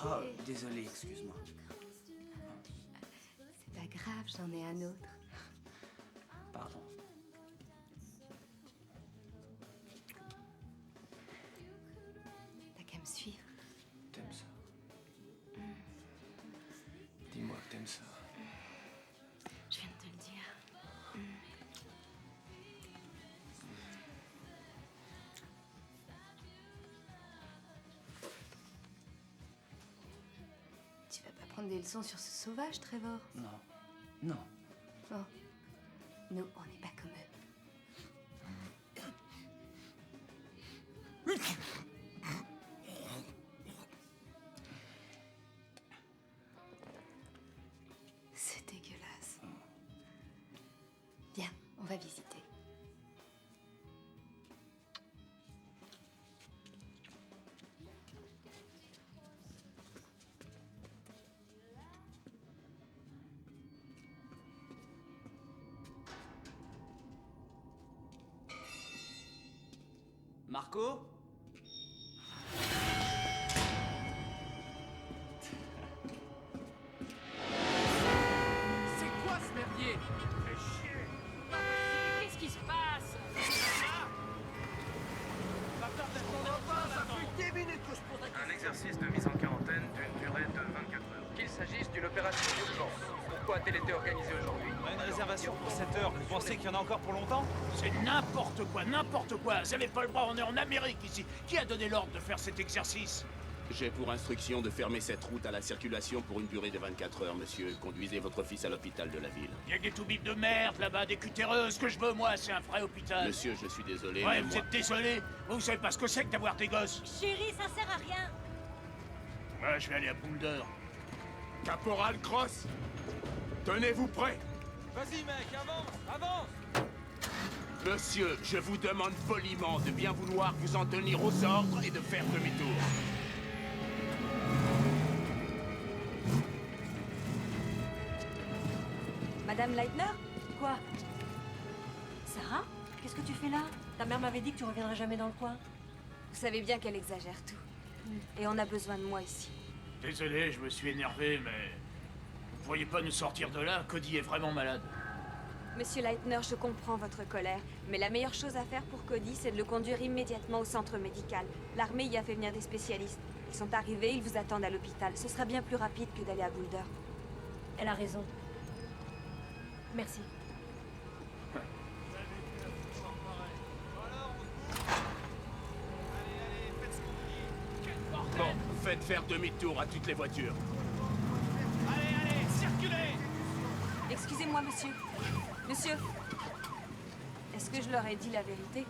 Oh, désolé, excuse-moi. C'est pas grave, j'en ai un autre. Pardon. T'as qu'à me suivre. T'aimes ça? Dis-moi que t'aimes ça. Je viens de te le dire. Tu vas pas prendre des leçons sur ce sauvage, Trevor? Non. Non. Oh. Nous, on n'est pas comme eux. C'est dégueulasse. Viens, on va visiter. Marco? C'est quoi ce merdier? Fais chier! Qu'est-ce qui se passe? Ça fait 10 minutes que je pose la question. Un exercice de mise en quarantaine d'une durée de 24 heures. Qu'il s'agisse d'une opération d'urgence. Pourquoi a-t-elle été organisée aujourd'hui? On a une réservation pour 7 heures. Vous pensez qu'il y en a encore pour longtemps? C'est n'importe quoi, n'importe quoi. Vous avez pas le droit, on est en Amérique ici. Qui a donné l'ordre de faire cet exercice? J'ai pour instruction de fermer cette route à la circulation pour une durée de 24 heures, monsieur. Conduisez votre fils à l'hôpital de la ville. Il y a des toubibs de merde là-bas, des cutéreuses. Ce que je veux, moi, c'est un vrai hôpital. Monsieur, je suis désolé, Ouais, mais vous moi... êtes désolé? Vous savez pas ce que c'est que d'avoir des gosses? Chérie, ça sert à rien. Ouais, je vais aller à Boulder. Caporal Cross, tenez-vous prêt. Vas-y, mec, avance, avance! Monsieur, je vous demande poliment de bien vouloir vous en tenir aux ordres et de faire demi-tour. Madame Leitner? Quoi? Sarah? Qu'est-ce que tu fais là? Ta mère m'avait dit que tu reviendrais jamais dans le coin. Vous savez bien qu'elle exagère tout. Et on a besoin de moi ici. Désolé, je me suis énervé, mais... Vous pourriez pas nous sortir de là? Cody est vraiment malade. Monsieur Leitner, je comprends votre colère, mais la meilleure chose à faire pour Cody, c'est de le conduire immédiatement au centre médical. L'armée y a fait venir des spécialistes. Ils sont arrivés, ils vous attendent à l'hôpital. Ce sera bien plus rapide que d'aller à Boulder. Elle a raison. Merci. Bon, faites faire demi-tour à toutes les voitures. Allez, circulez! Excusez-moi, monsieur. Monsieur, est-ce que je leur ai dit la vérité?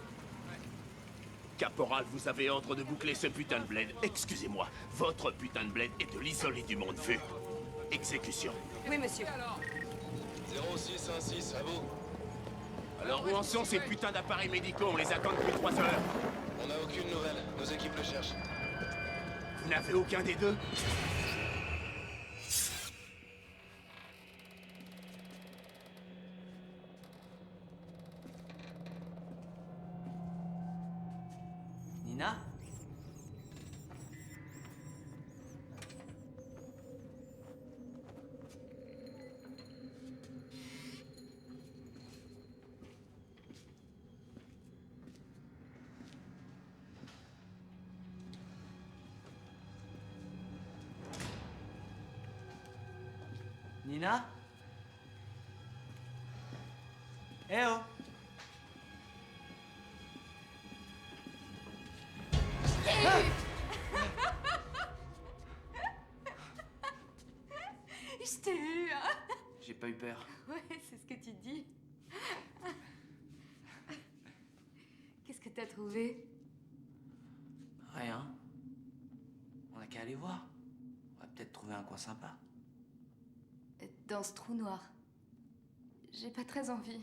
Caporal, vous avez ordre de boucler ce putain de bled. Excusez-moi, votre putain de bled est de l'isoler du monde vu. Exécution. Oui, monsieur. 0616, à vous. Alors où en sont ces putains d'appareils médicaux? On les attend depuis 3 heures. On n'a aucune nouvelle. Nos équipes le cherchent. Vous n'avez aucun des deux? Nina? Nina? Eh oh! Je t'ai eu, hein. J'ai pas eu peur. Ouais, c'est ce que tu dis. Qu'est-ce que t'as trouvé? Rien. On a qu'à aller voir. On va peut-être trouver un coin sympa. Dans ce trou noir. J'ai pas très envie.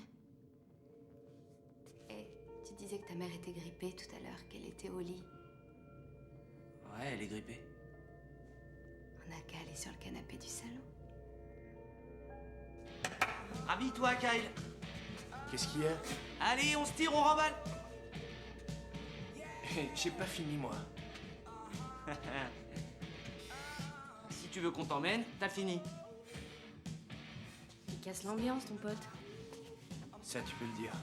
Et tu disais que ta mère était grippée tout à l'heure, qu'elle était au lit. Ouais, elle est grippée. On a qu'à aller sur le canapé du salon. Habille-toi, Kyle. Qu'est-ce qu'il y a? Allez, on se tire, on remballe. J'ai pas fini, moi. Si tu veux qu'on t'emmène, t'as fini. Il casse l'ambiance, ton pote. Ça, tu peux le dire.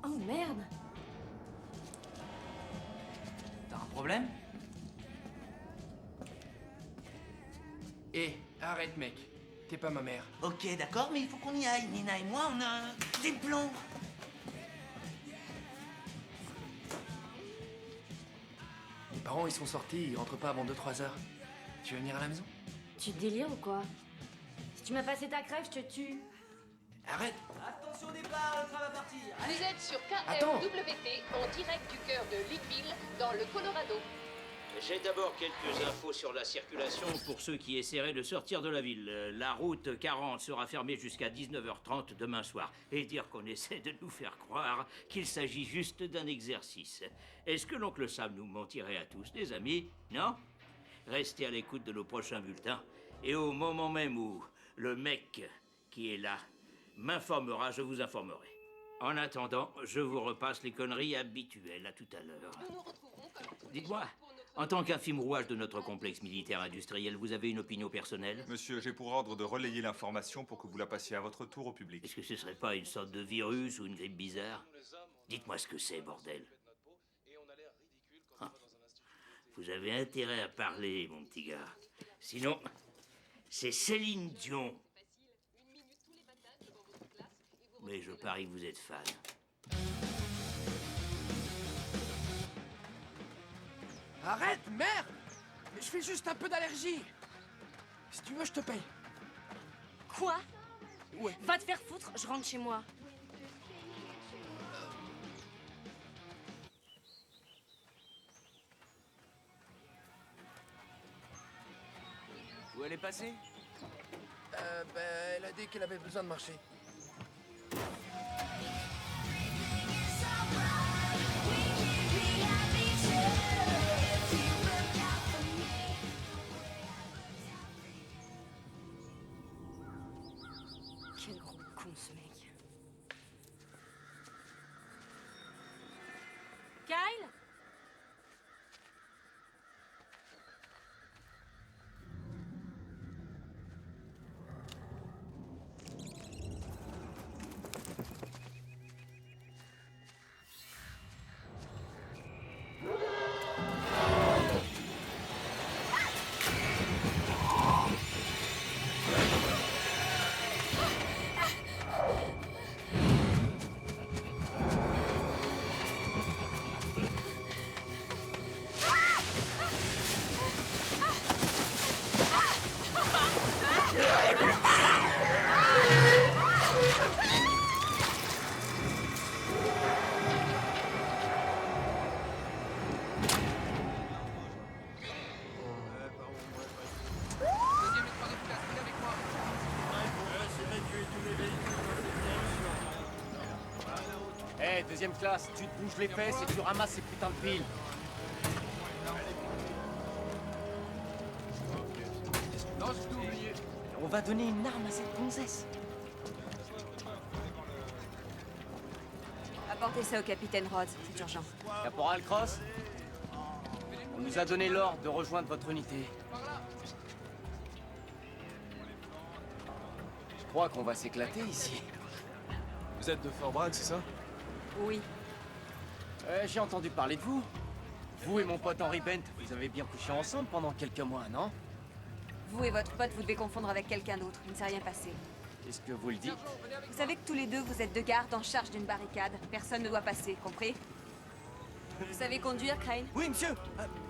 Oh merde! T'as un problème? Hé, arrête, mec. T'es pas ma mère. Ok, d'accord, mais il faut qu'on y aille. Nina et moi, on a des plans. Mes parents, ils sont sortis, ils rentrent pas avant 2-3 heures. Tu veux venir à la maison? Tu délires ou quoi? Si tu m'as passé ta crève, je te tue. Arrête! Attention au départ, le train va partir. Vous êtes sur Attends. KMWT en direct du cœur de Leadville, dans le Colorado. J'ai d'abord quelques infos sur la circulation pour ceux qui essaieraient de sortir de la ville. La route 40 sera fermée jusqu'à 19h30 demain soir. Et dire qu'on essaie de nous faire croire qu'il s'agit juste d'un exercice. Est-ce que l'oncle Sam nous mentirait à tous, les amis? Non? Restez à l'écoute de nos prochains bulletins. Et au moment même où le mec qui est là m'informera, je vous informerai. En attendant, je vous repasse les conneries habituelles. À tout à l'heure. Dites-moi, en tant qu'infime rouage de notre complexe militaire industriel, vous avez une opinion personnelle? Monsieur, j'ai pour ordre de relayer l'information pour que vous la passiez à votre tour au public. Est-ce que ce serait pas une sorte de virus ou une grippe bizarre? Dites-moi ce que c'est, bordel. Ah. Vous avez intérêt à parler, mon petit gars. Sinon, c'est Céline Dion. Mais je parie que vous êtes fan. Arrête, merde! Je fais juste un peu d'allergie. Si tu veux, je te paye. Quoi? Ouais. Va te faire foutre, je rentre chez moi. Où elle est passée? Elle a dit qu'elle avait besoin de marcher. Quel gros con, ce mec. Kyle? deuxième classe, tu te bouges les fesses et tu ramasses ces putains de piles. Non, j'ai tout oublié. On va donner une arme à cette gonzesse. Apportez ça au capitaine Rhodes, c'est urgent. Caporal Cross, on nous a donné l'ordre de rejoindre votre unité. Je crois qu'on va s'éclater ici. Vous êtes de Fort Bragg, c'est ça? Oui. J'ai entendu parler de vous. Vous et mon pote Henry Bent, vous avez bien couché ensemble pendant quelques mois, non? Vous et votre pote, vous devez confondre avec quelqu'un d'autre. Il ne s'est rien passé. Qu'est-ce que vous le dites? Vous savez que tous les deux, vous êtes deux gardes en charge d'une barricade. Personne ne doit passer, compris? Vous savez conduire, Crane? Oui, monsieur.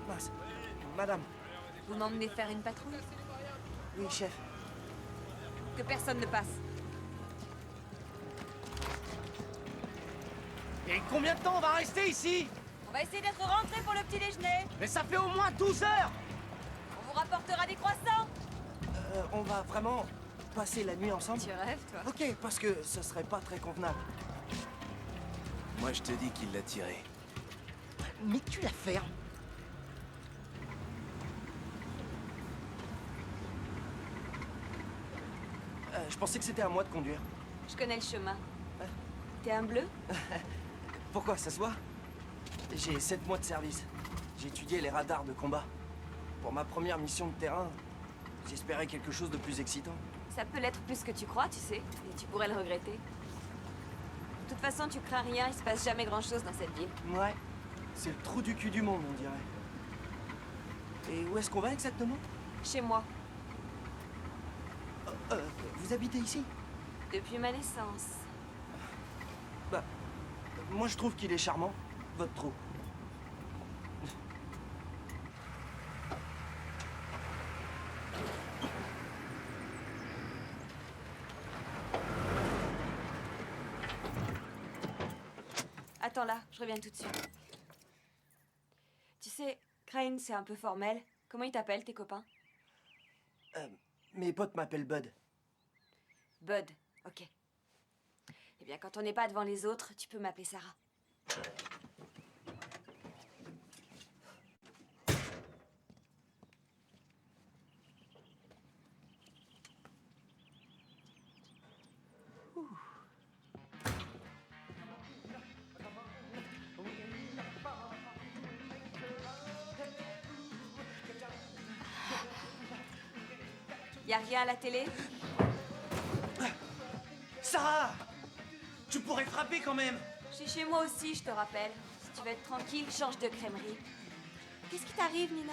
Mince. Madame. Vous m'emmenez faire une patrouille? Oui, chef. Que personne ne passe. Et combien de temps on va rester ici? On va essayer d'être rentrés pour le petit déjeuner. Mais ça fait au moins 12 heures! On vous rapportera des croissants. On va vraiment passer la nuit ensemble? Tu rêves, toi? Ok, parce que ce serait pas très convenable. Moi, je te dis qu'il l'a tiré. Mais tu la fermes. Je pensais que c'était à moi de conduire. Je connais le chemin. T'es un bleu? Pourquoi, ça se voit? J'ai 7 mois de service. J'ai étudié les radars de combat. Pour ma première mission de terrain, j'espérais quelque chose de plus excitant. Ça peut l'être plus que tu crois, tu sais. Et tu pourrais le regretter. De toute façon, tu crains rien, il se passe jamais grand-chose dans cette ville. Ouais. C'est le trou du cul du monde, on dirait. Et où est-ce qu'on va exactement? Chez moi. Vous habitez ici? Depuis ma naissance. Bah, moi je trouve qu'il est charmant, votre trou. Attends là, je reviens tout de suite. Tu sais, Crane, c'est un peu formel. Comment ils t'appellent, tes copains? Mes potes m'appellent Bud. Bud, ok. Eh bien, quand on n'est pas devant les autres, tu peux m'appeler Sarah. Y a rien à la télé? Sarah! Tu pourrais frapper quand même! Je suis chez moi aussi, je te rappelle. Si tu veux être tranquille, change de crèmerie. Qu'est-ce qui t'arrive, Nina?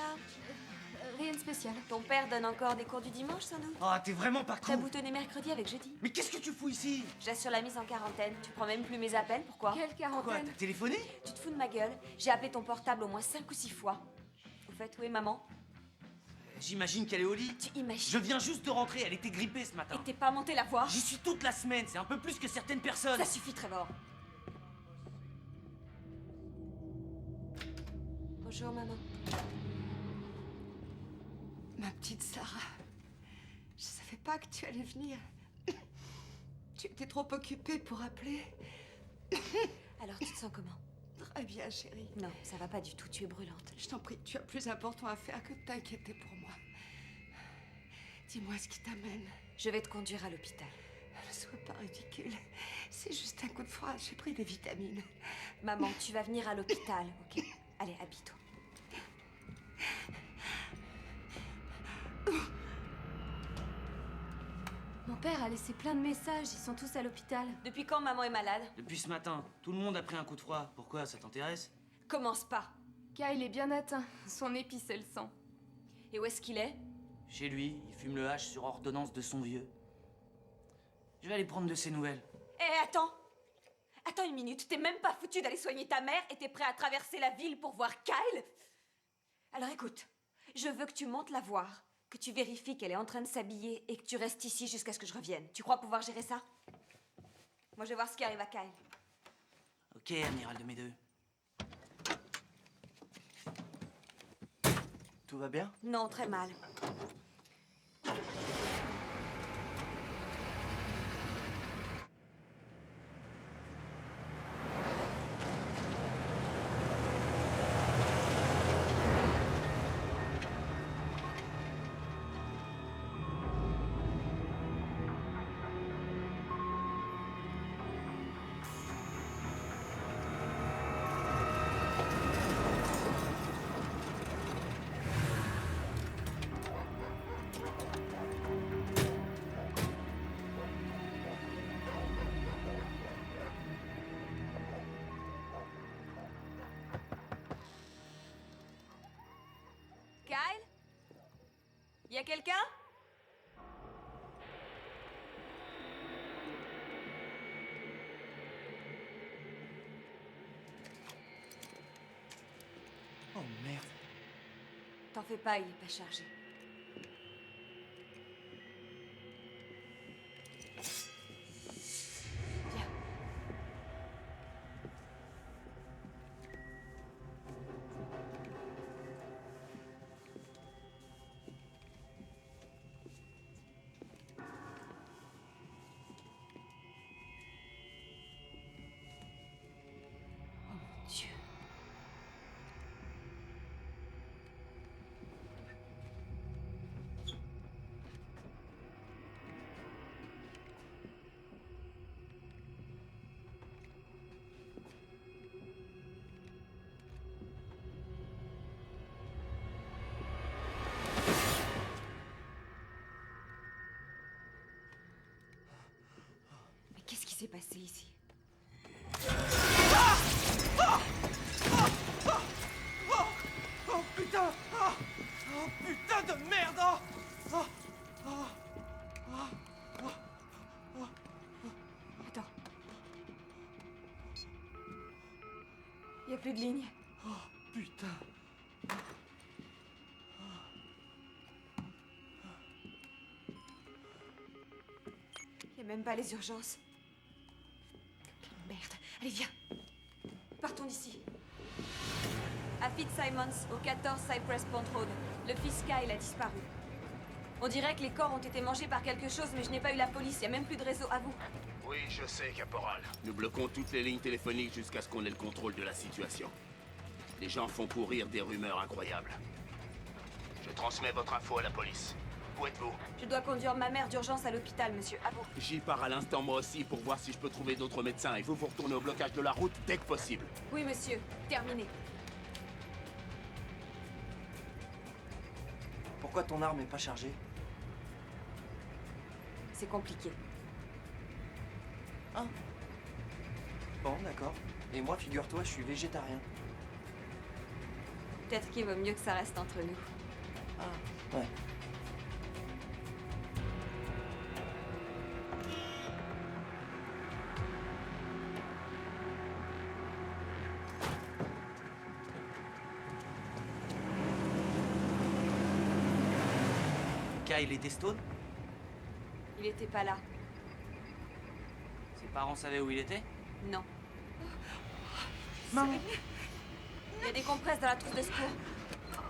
Rien de spécial. Ton père donne encore des cours du dimanche, sans doute? Oh, t'es vraiment pas Très cool! boutonné mercredi avec jeudi. Mais qu'est-ce que tu fous ici? J'assure la mise en quarantaine. Tu prends même plus mes appels, pourquoi? Quelle Quoi, quarantaine? t'as téléphoné? Tu te fous de ma gueule? J'ai appelé ton portable au moins 5 ou 6 fois. Au fait, où est maman? J'imagine qu'elle est au lit. Tu imagines? Je viens juste de rentrer, elle était grippée ce matin. Et t'es pas monté la voir? J'y suis toute la semaine, c'est un peu plus que certaines personnes. Ça suffit, Trevor. Bonjour, maman. Ma petite Sarah, je savais pas que tu allais venir. Tu étais trop occupée pour appeler. Alors, tu te sens comment? Très bien, chérie. Non, ça va pas du tout, tu es brûlante. Je t'en prie, tu as plus important à faire que de t'inquiéter pour moi. Dis-moi ce qui t'amène. Je vais te conduire à l'hôpital. Ne sois pas ridicule. C'est juste un coup de froid, j'ai pris des vitamines. Maman, tu vas venir à l'hôpital, ok? Allez, habille-toi. Mon père a laissé plein de messages, ils sont tous à l'hôpital. Depuis quand maman est malade? Depuis ce matin, tout le monde a pris un coup de froid. Pourquoi, ça t'intéresse? Commence pas. Kyle est bien atteint, son épi c'est le sang. Et où est-ce qu'il est? Chez lui, il fume le hache sur ordonnance de son vieux. Je vais aller prendre de ses nouvelles. Eh, attends! Attends une minute, t'es même pas foutu d'aller soigner ta mère et t'es prêt à traverser la ville pour voir Kyle? Alors écoute, je veux que tu montes la voir, que tu vérifies qu'elle est en train de s'habiller et que tu restes ici jusqu'à ce que je revienne. Tu crois pouvoir gérer ça? Moi, je vais voir ce qui arrive à Kyle. Ok, amiral de mes deux. Tout va bien? Non, très mal. Y a quelqu'un? Oh merde. T'en fais pas, il est pas chargé. Viens. Oh mon Dieu. Mais qu'est-ce qui s'est passé ici? Oh putain! Oh putain de merde! Attends. Y a plus de ligne. Oh putain! Y a même pas les urgences. Quelle merde. Allez, viens. Partons d'ici. À Fitzsimons, au 14 Cypress Point Road. Le fils Kyle a disparu. On dirait que les corps ont été mangés par quelque chose, mais je n'ai pas eu la police. Y a même plus de réseau à vous. Oui, je sais, caporal. Nous bloquons toutes les lignes téléphoniques jusqu'à ce qu'on ait le contrôle de la situation. Les gens font courir des rumeurs incroyables. Je transmets votre info à la police. Où êtes-vous? Je dois conduire ma mère d'urgence à l'hôpital, monsieur. À vous. J'y pars à l'instant moi aussi pour voir si je peux trouver d'autres médecins et vous retournez au blocage de la route dès que possible. Oui, monsieur. Terminé. Pourquoi ton arme est pas chargée? C'est compliqué. Ah. Bon, d'accord. Et moi, figure-toi, je suis végétarien. Peut-être qu'il vaut mieux que ça reste entre nous. Ah, ouais. Kyle était stone? Il était pas là. Ses parents savaient où il était? Non. Maman! Il y a des compresses dans la trousse de secours.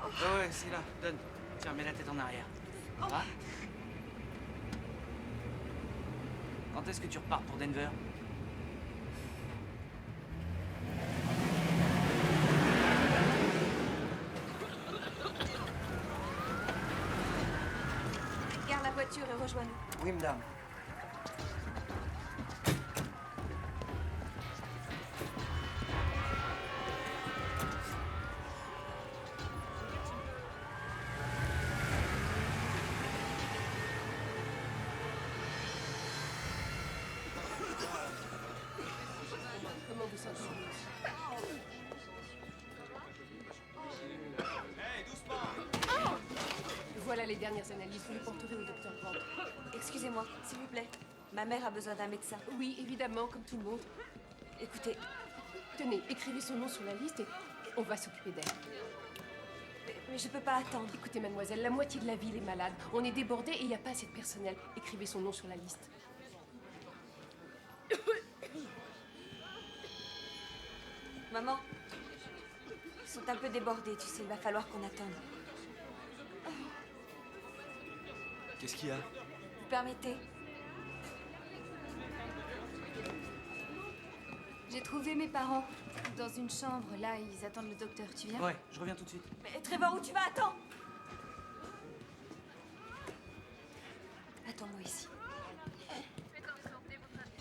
Ouais, c'est là. Donne. Tiens, mets la tête en arrière. Ça va? Quand est-ce que tu repars pour Denver? Garde la voiture et rejoins-nous. Oui, madame. Comment vous sentez? Voilà les dernières analyses. Vous les porterez au docteur Grant. Excusez-moi, s'il vous plaît. Ma mère a besoin d'un médecin. Oui, évidemment, comme tout le monde. Écoutez, Tenez, écrivez son nom sur la liste et on va s'occuper d'elle. mais je peux pas attendre. Écoutez, mademoiselle, la moitié de la ville est malade. On est débordé et il n'y a pas assez de personnel. Écrivez son nom sur la liste. Maman, ils sont un peu débordés, tu sais, il va falloir qu'on attende. Qu'est-ce qu'il y a? Vous permettez? J'ai trouvé mes parents dans une chambre. Là, ils attendent le docteur. Tu viens? Ouais, je reviens tout de suite. Mais Trevor, où tu vas? Attends! Attends-moi ici.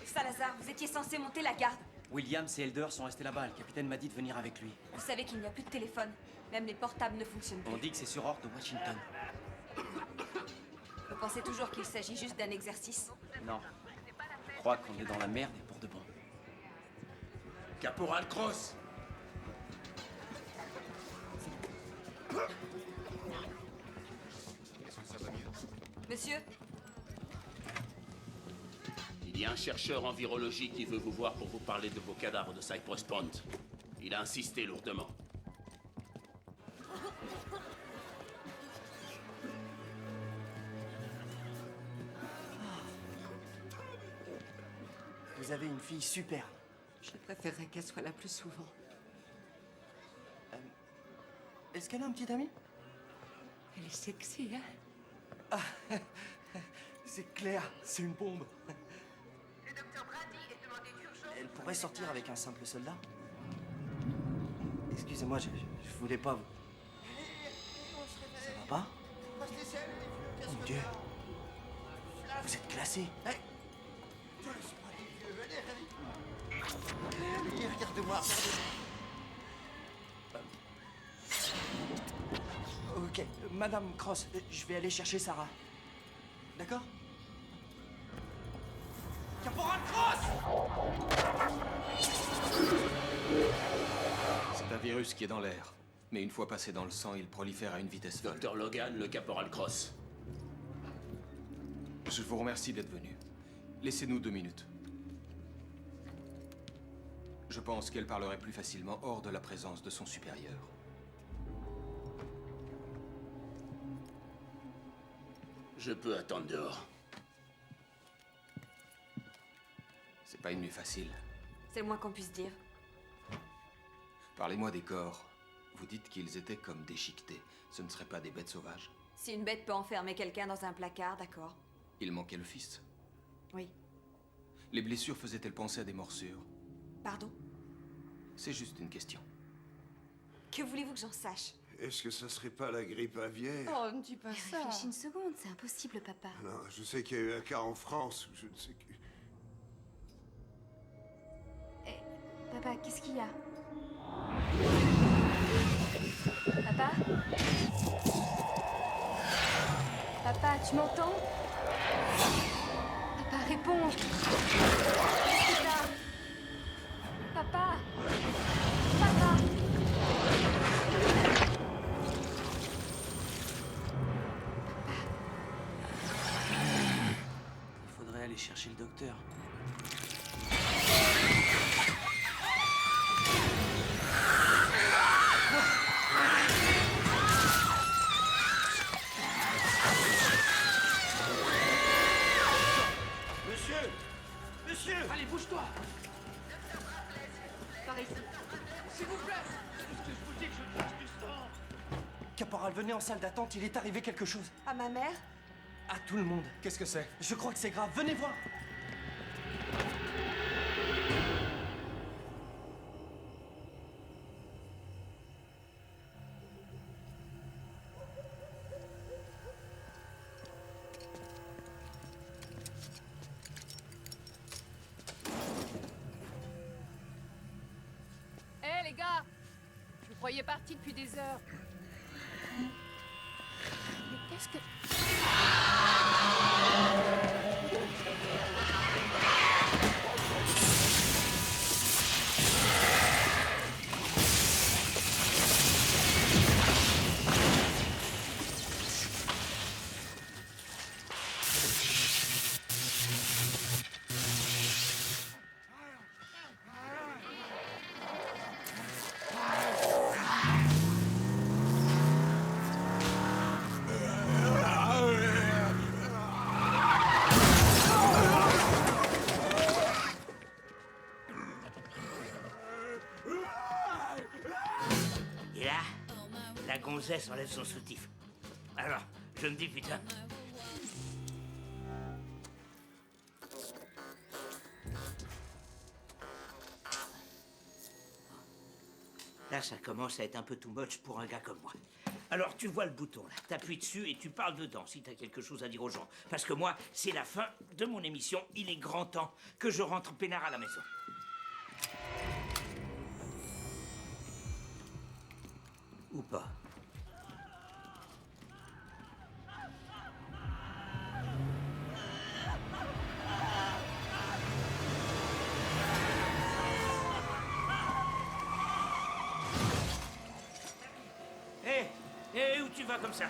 Salazar, vous étiez censé monter la garde. Williams et Elder sont restés là-bas. Le capitaine m'a dit de venir avec lui. Vous savez qu'il n'y a plus de téléphone. Même les portables ne fonctionnent plus. On dit que c'est sur ordre de Washington. Vous pensez toujours qu'il s'agit juste d'un exercice? Non. Je crois qu'on est dans la merde et pour de bon. Caporal Cross! Est-ce que ça va mieux? Monsieur? Il y a un chercheur en virologie qui veut vous voir pour vous parler de vos cadavres de Cypress Point. Il a insisté lourdement. Vous avez une fille super. Je préférerais qu'elle soit là plus souvent. Est-ce qu'elle a un petit ami? Elle est sexy, hein? Ah, c'est clair, c'est une bombe. Le docteur Brady est demandé d'urgence. Elle pourrait sortir avec un simple soldat? Excusez-moi, je voulais pas vous... Ça va pas? Oh mon Dieu. Vous êtes classé. Regarde-moi. Ok, Madame Cross, je vais aller chercher Sarah. D'accord? Caporal Cross! C'est un virus qui est dans l'air. Mais une fois passé dans le sang, il prolifère à une vitesse folle. Docteur Logan, le caporal Cross. Je vous remercie d'être venu. Laissez-nous 2 minutes. Je pense qu'elle parlerait plus facilement hors de la présence de son supérieur. Je peux attendre dehors. C'est pas une nuit facile. C'est le moins qu'on puisse dire. Parlez-moi des corps. Vous dites qu'ils étaient comme déchiquetés. Ce ne seraient pas des bêtes sauvages. Si une bête peut enfermer quelqu'un dans un placard, d'accord. Il manquait le fils. Oui. Les blessures faisaient-elles penser à des morsures? Pardon? C'est juste une question. Que voulez-vous que j'en sache? Est-ce que ça serait pas la grippe aviaire? Oh, ne dis pas ça. Réfléchis une seconde, c'est impossible, papa. Non, je sais qu'il y a eu un cas en France, je ne sais que... Papa, qu'est-ce qu'il y a? Papa? Papa, tu m'entends? Papa, réponds! Qu'est-ce que t'as? Papa! Papa! Il faudrait aller chercher le docteur. Monsieur! Allez, bouge-toi! Par ici. S'il vous plaît! Qu'est-ce que je vous dis que je cherche du sang? Caporal, venez en salle d'attente, il est arrivé quelque chose. À ma mère? À tout le monde. Qu'est-ce que c'est? Je crois que c'est grave, venez voir. Hé les gars! Je vous croyais partis depuis des heures. Mais qu'est-ce que... Et là, la gonzesse enlève son soutif. Alors, je me dis putain. Là, ça commence à être un peu too much pour un gars comme moi. Alors, tu vois le bouton, là. T'appuies dessus et tu parles dedans, si t'as quelque chose à dire aux gens. Parce que moi, c'est la fin de mon émission. Il est grand temps que je rentre peinard à la maison. Ou pas. Hé, où tu vas comme ça?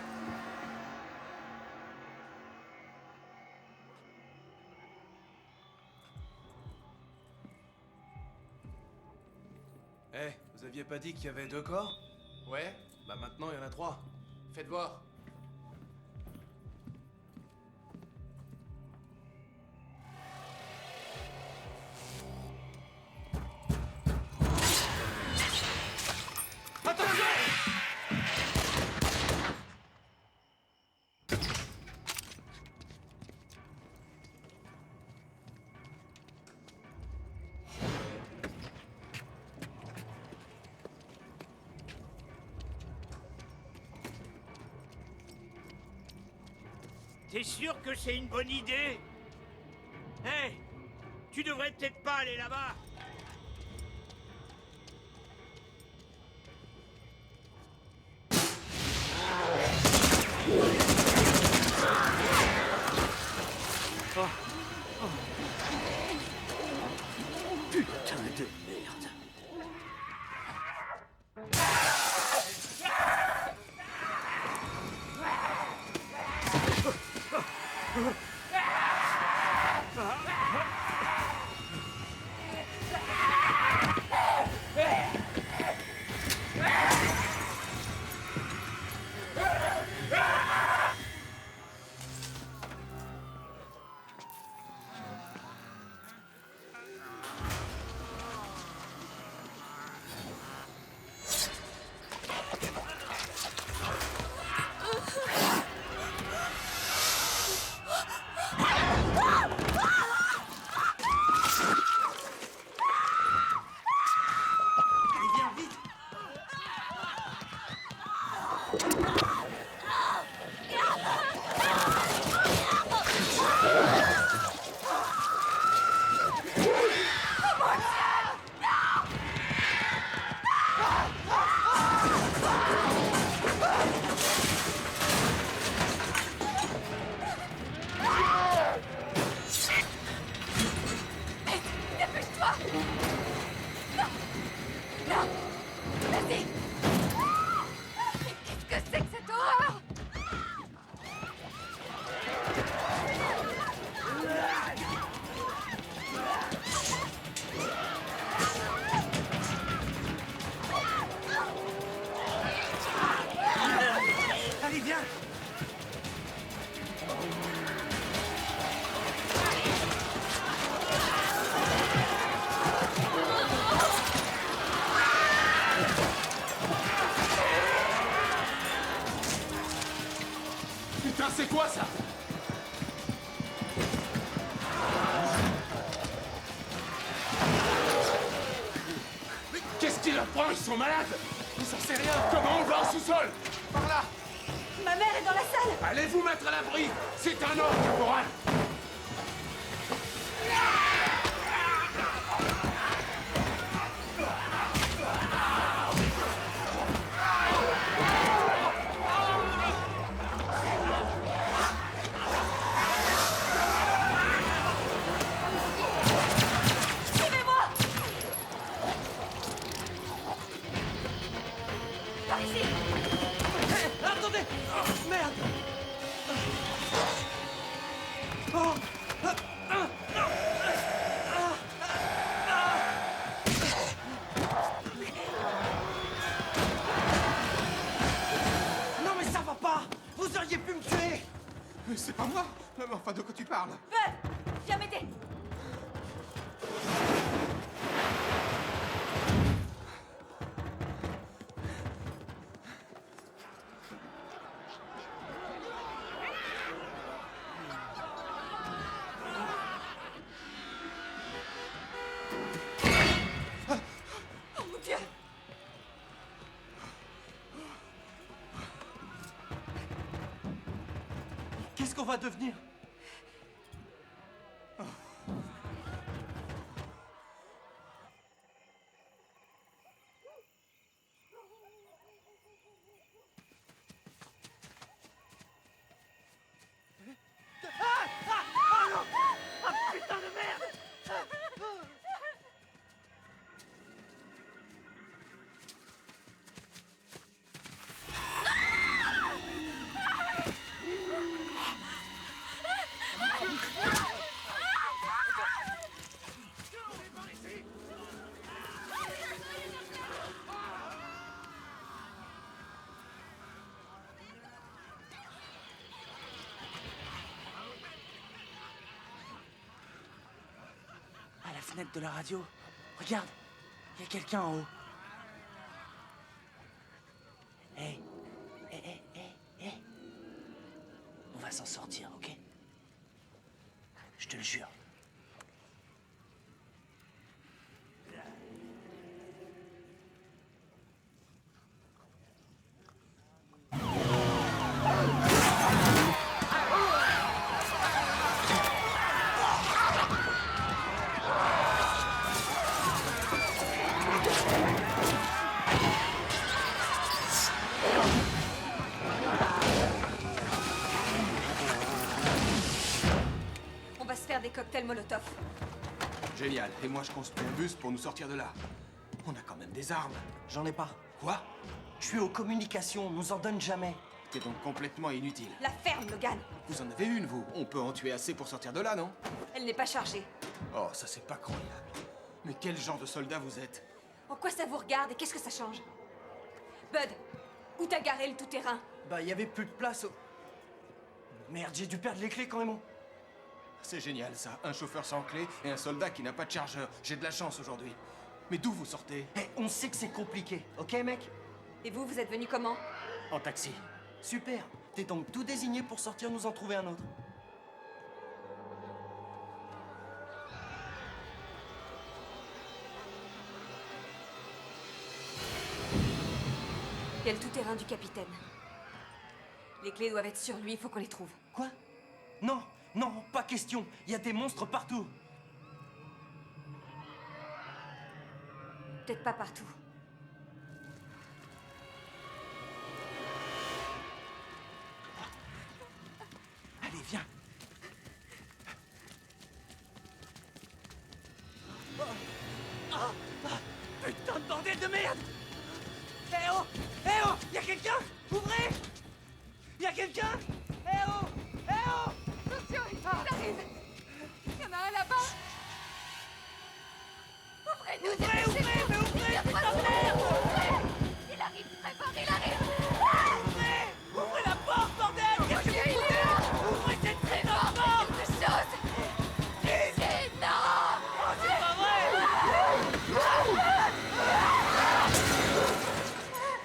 pas dit qu'il y avait 2 corps? Ouais, bah maintenant il y en a 3. Faites voir. T'es sûr que c'est une bonne idée? Hé, tu devrais peut-être pas aller là-bas. Putain de merde. Putain, c'est quoi ça? Mais qu'est-ce qui leur prend? Ils sont malades! Ils s'en sait rien! Comment on va au sous-sol? Par là! Ma mère est dans la salle! Allez vous mettre à l'abri! C'est un ordre, caporal! Par ici! Attendez! Merde! Oh! Non mais ça va pas! Vous auriez pu me tuer! Mais c'est pas moi! Mais enfin, de quoi tu parles? Bud! Viens m'aider! Oh mon Dieu! Qu'est-ce qu'on va devenir? Putain de merde! fenêtre de la radio. Regarde, il y a quelqu'un en haut. Hé, hé. On va s'en sortir, ok? Je te le jure. On va se faire des cocktails Molotov. Génial. Et moi, je construis un bus pour nous sortir de là. On a quand même des armes. J'en ai pas. Quoi? Je suis aux communications, on nous en donne jamais. T'es donc complètement inutile. La ferme, Logan. Vous en avez une, vous? On peut en tuer assez pour sortir de là, non? Elle n'est pas chargée. Oh, ça c'est pas croyable. Mais quel genre de soldat vous êtes? En quoi ça vous regarde et qu'est-ce que ça change? Bud, où t'as garé le tout-terrain? Bah, il y avait plus de place au... Merde, j'ai dû perdre les clés quand même. C'est génial, ça. Un chauffeur sans clé et un soldat qui n'a pas de chargeur. J'ai de la chance aujourd'hui. Mais d'où vous sortez? Eh, on sait que c'est compliqué, ok, mec? Et vous êtes venu comment? En taxi. Super. T'es donc tout désigné pour sortir nous en trouver un autre. Il y a le tout-terrain du capitaine. Les clés doivent être sur lui, il faut qu'on les trouve. Quoi? Non, non, pas question. Il y a des monstres partout. Peut-être pas partout. Allez, viens. Putain de bordel de merde! Eh oh! Eh oh! Y'a quelqu'un? Ouvrez! Y'a quelqu'un? Eh oh! Eh oh! Attention, il arrive. Il y en a un là-bas. Ouvrez-nous! Ouvrez, mais ouvrez! Putain de merde! Il arrive très fort, il arrive. Ouvrez la porte, bordel! Qu'est-ce que Dieu, vous il est foutez? là. Ouvrez cette Très putain fort, de porte! quelque chose. C'est énorme. Oh, c'est pas vrai!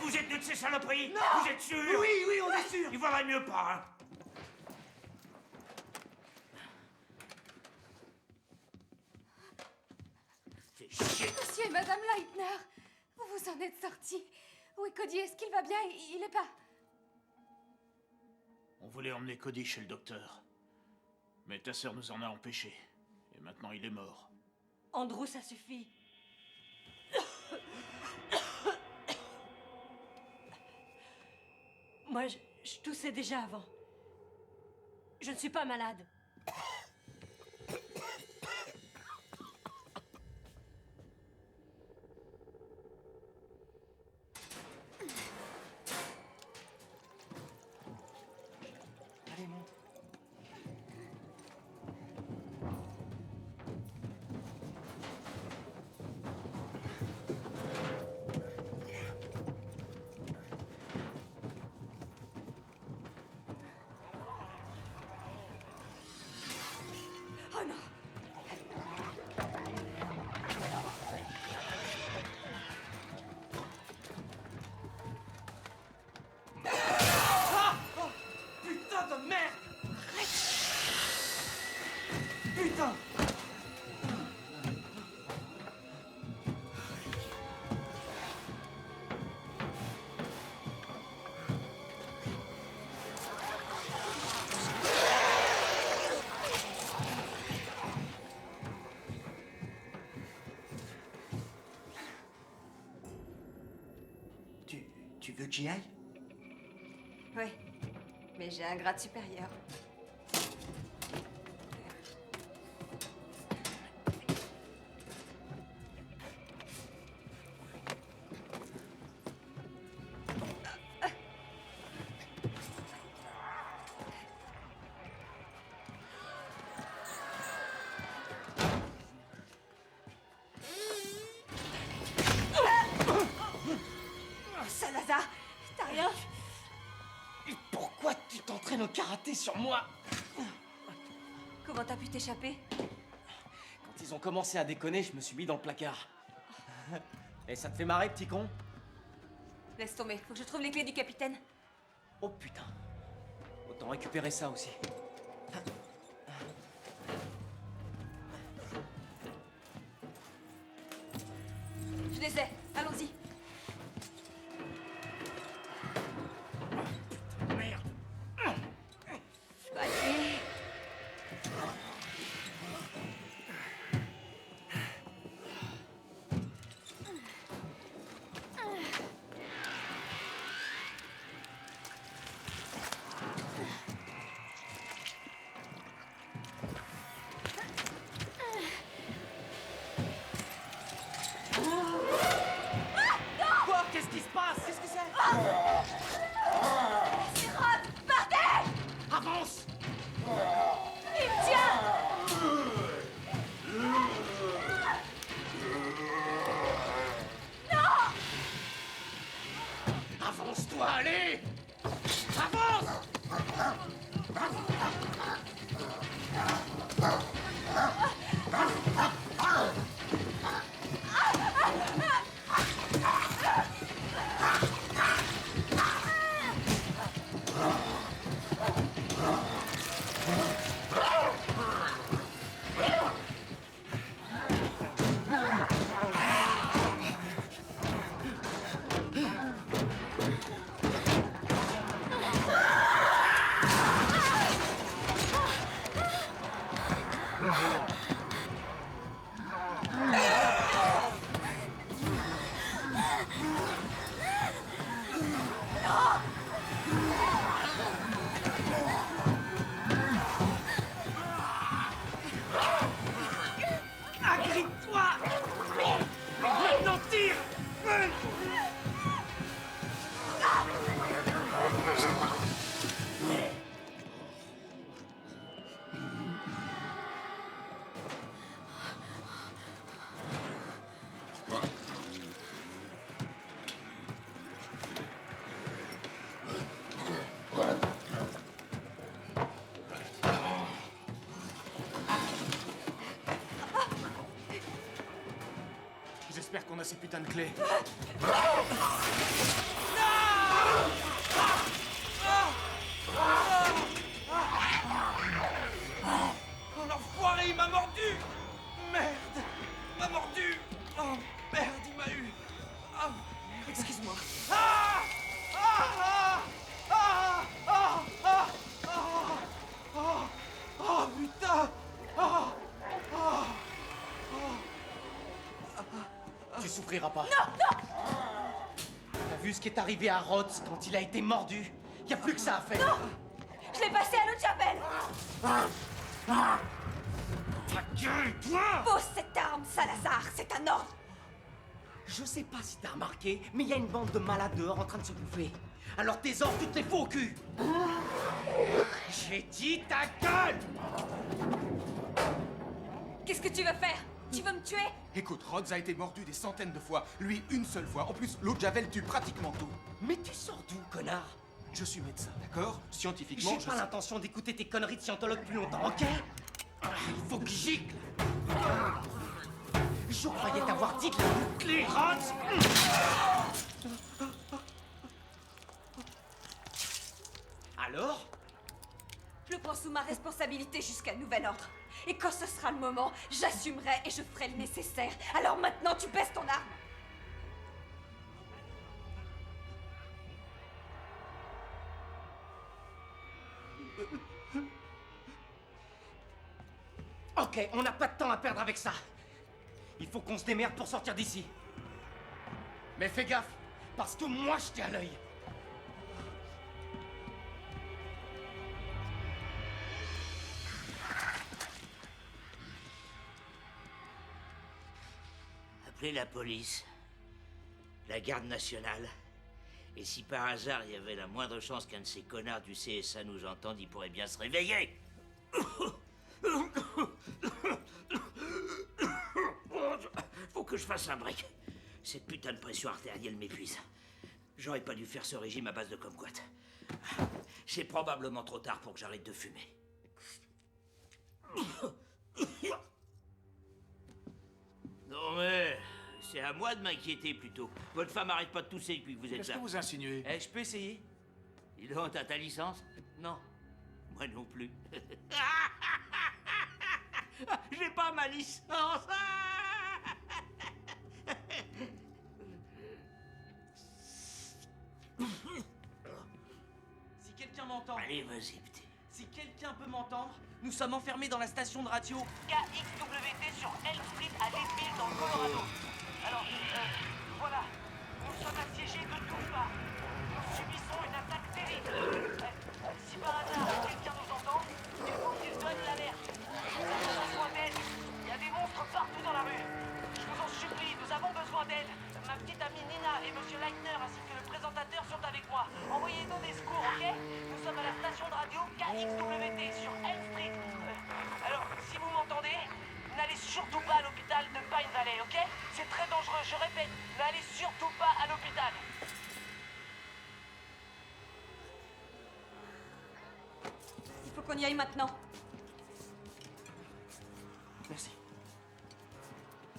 Vous êtes de ces saloperies? Non! Vous êtes sûr? Oui, oui, on est sûr! Il vaudrait mieux pas, hein? Fais chier. Monsieur et Madame Leitner, vous vous en êtes sortis. Où est Cody? Est-ce qu'il va bien? Il est pas... On voulait emmener Cody chez le docteur. Mais ta sœur nous en a empêchés. Et maintenant il est mort. Andrew, ça suffit. Moi, je toussais déjà avant. Je ne suis pas malade. Allez, monte. Oh non! Ah! Oh, putain de merde! Putain! Tu veux que j'y aille? Oui, mais j'ai un grade supérieur. Salazar, t'as rien? Et pourquoi tu t'entraînes au karaté sur moi? Comment t'as pu t'échapper? Quand ils ils ont commencé à déconner, je me suis mis dans le placard. Et ça te fait marrer, petit con? Laisse tomber, faut que je trouve les clés du capitaine. Oh putain. Autant récupérer ça aussi. Je les ai, allons-y. Merde. Allez. Quoi? Qu'est-ce qui se passe? Qu'est-ce que c'est? C'est Rod! Partez! Avance! Il me tient! Non! Avance-toi, allez! Avance! Agrippe-toi! Maintenant tire! J'espère qu'on a ces putains de clés. Oh l'enfoiré, il m'a mordu! Merde! Il m'a mordu! Oh merde, il m'a eu! Oh, excuse-moi. Ah! Ah! Ah! Ah! Ah! Ah! Ah! Oh putain! Ah! Ah! Tu souffriras pas. Non, non! T'as vu ce qui est arrivé à Rhodes quand il a été mordu? Y a plus que ça à faire. Non! Je l'ai passé à l'autre chapelle! Ta gueule, toi! Pose cette arme, Salazar, c'est un ordre! Je sais pas si t'as remarqué, mais il y a une bande de malades dehors en train de se bouffer. Alors tes ordres, tu te les fous au cul! J'ai dit ta gueule! Qu'est-ce que tu veux faire? Tu veux me tuer? Écoute, Rhodes a été mordu des centaines de fois. Lui, une seule fois. En plus, l'eau de Javel tue pratiquement tout. Mais tu sors d'où, connard? Je suis médecin, d'accord? Scientifiquement, J'ai pas l'intention d'écouter tes conneries de scientologue plus longtemps, ok? Il faut que je gicle! Je croyais t'avoir dit de la boucler, Rhodes! Alors? Je le prends sous ma responsabilité jusqu'à nouvel ordre. Et quand ce sera le moment, j'assumerai et je ferai le nécessaire. Alors maintenant, tu baisses ton arme. Ok, on n'a pas de temps à perdre avec ça. Il faut qu'on se démerde pour sortir d'ici. Mais fais gaffe, parce que moi je t'ai à l'œil. Appelez la police, la garde nationale. Et si par hasard il y avait la moindre chance qu'un de ces connards du CSA nous entende, il pourrait bien se réveiller. Faut que je fasse un break. Cette putain de pression artérielle m'épuise. J'aurais pas dû faire ce régime à base de kumquat. C'est probablement trop tard pour que j'arrête de fumer. Bon, mais c'est à moi de m'inquiéter plutôt. Votre femme arrête pas de tousser depuis que vous êtes Qu'est-ce là. que vous insinuez? Eh, je peux essayer? Dis donc, t'as ta licence? Non. Moi non plus. J'ai pas ma licence. Si quelqu'un m'entend... Allez, vas-y, petit. Si quelqu'un peut m'entendre, nous sommes enfermés dans la station de radio KXWT sur Elm Street à Leadville dans le Colorado. Alors, voilà, nous sommes assiégés de toutes parts. Nous subissons une attaque terrible. Si par hasard quelqu'un nous entend, il faut qu'il donne l'alerte. Nous avons besoin d'aide. Il y a des monstres partout dans la rue. Je vous en supplie, nous avons besoin d'aide. Ma petite amie Nina et Monsieur Leitner ainsi que le présentateur sont avec moi. Envoyez-nous des secours, ok? Nous sommes à la station de radio KXWT sur Elm Street. Alors, si vous m'entendez, n'allez surtout pas à l'hôpital de Pine Valley, ok? C'est très dangereux, je répète, n'allez surtout pas à l'hôpital. Il faut qu'on y aille maintenant. Merci.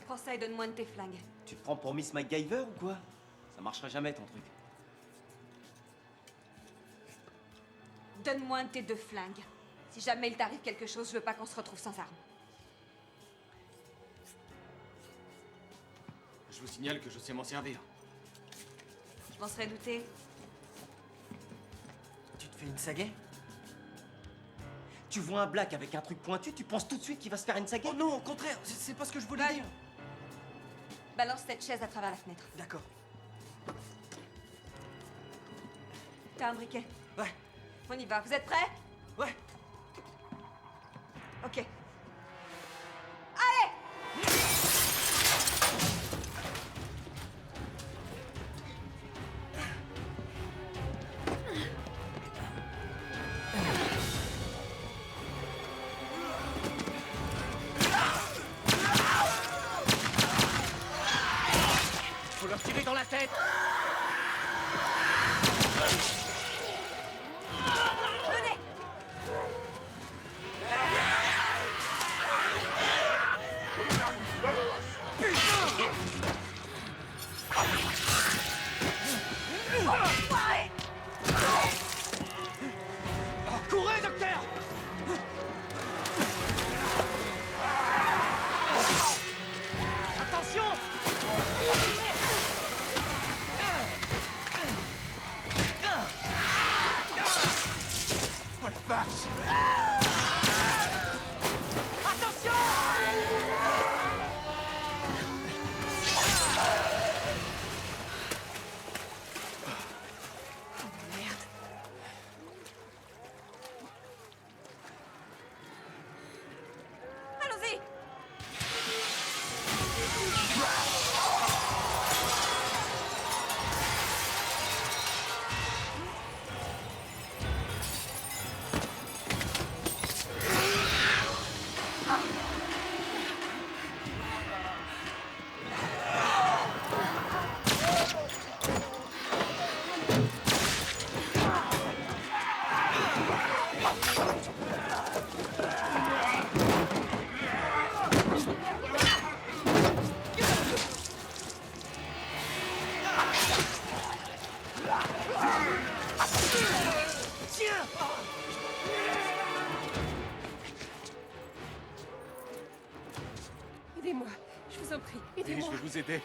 Prends ça et donne-moi un de tes flingues. Tu te prends pour Miss MacGyver ou quoi? Ça marchera jamais ton truc. Donne-moi un de tes 2 flingues. Si jamais il t'arrive quelque chose, je veux pas qu'on se retrouve sans armes. Je vous signale que je sais m'en servir. Je m'en serais douté. Tu te fais une sagaie? Tu vois un black avec un truc pointu, tu penses tout de suite qu'il va se faire une sagaie? Oh non, au contraire, c'est pas ce que je voulais dire. Balance cette chaise à travers la fenêtre. D'accord. T'as un briquet? Ouais. On y va. Vous êtes prêts? Ouais. Ok. Allez! Faut leur tirer dans la tête. Venez! Courez, docteur! Attention! Oh la vache! Allons-y! Aidez-moi, je vous en prie, Oui, aidez-moi. je vais vous aider.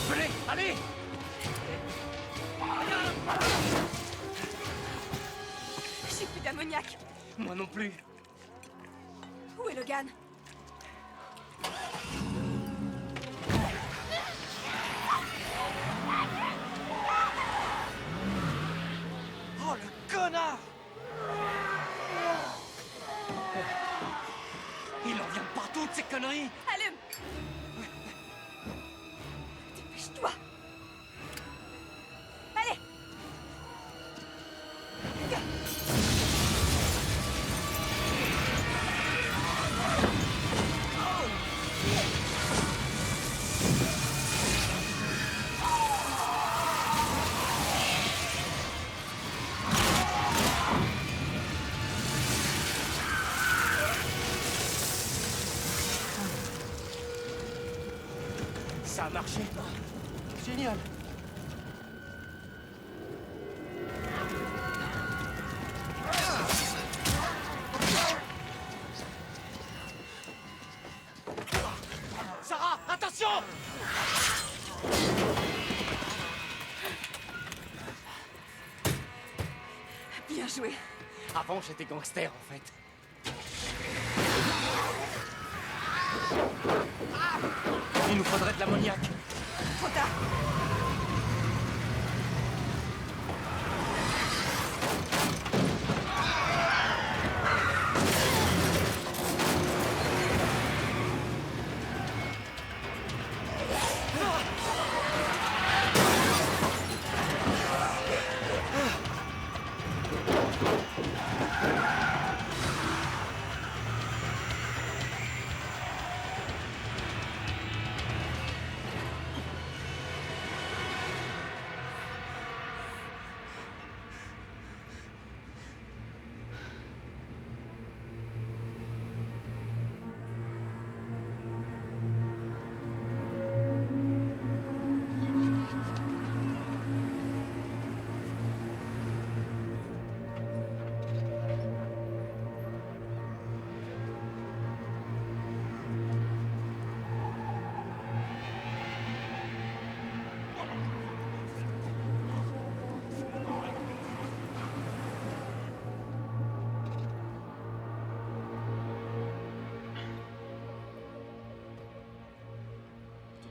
Venez, allez! J'ai plus d'ammoniac. Moi non plus. Où est Logan? Oh le connard! Il en vient de partout de ces conneries! Allume! Dépêche-toi! Allez! Ça a marché. Génial. Sarah, attention! Bien joué. Avant, j'étais gangster, en fait. Il nous faudrait de l'ammoniac. Trop tard.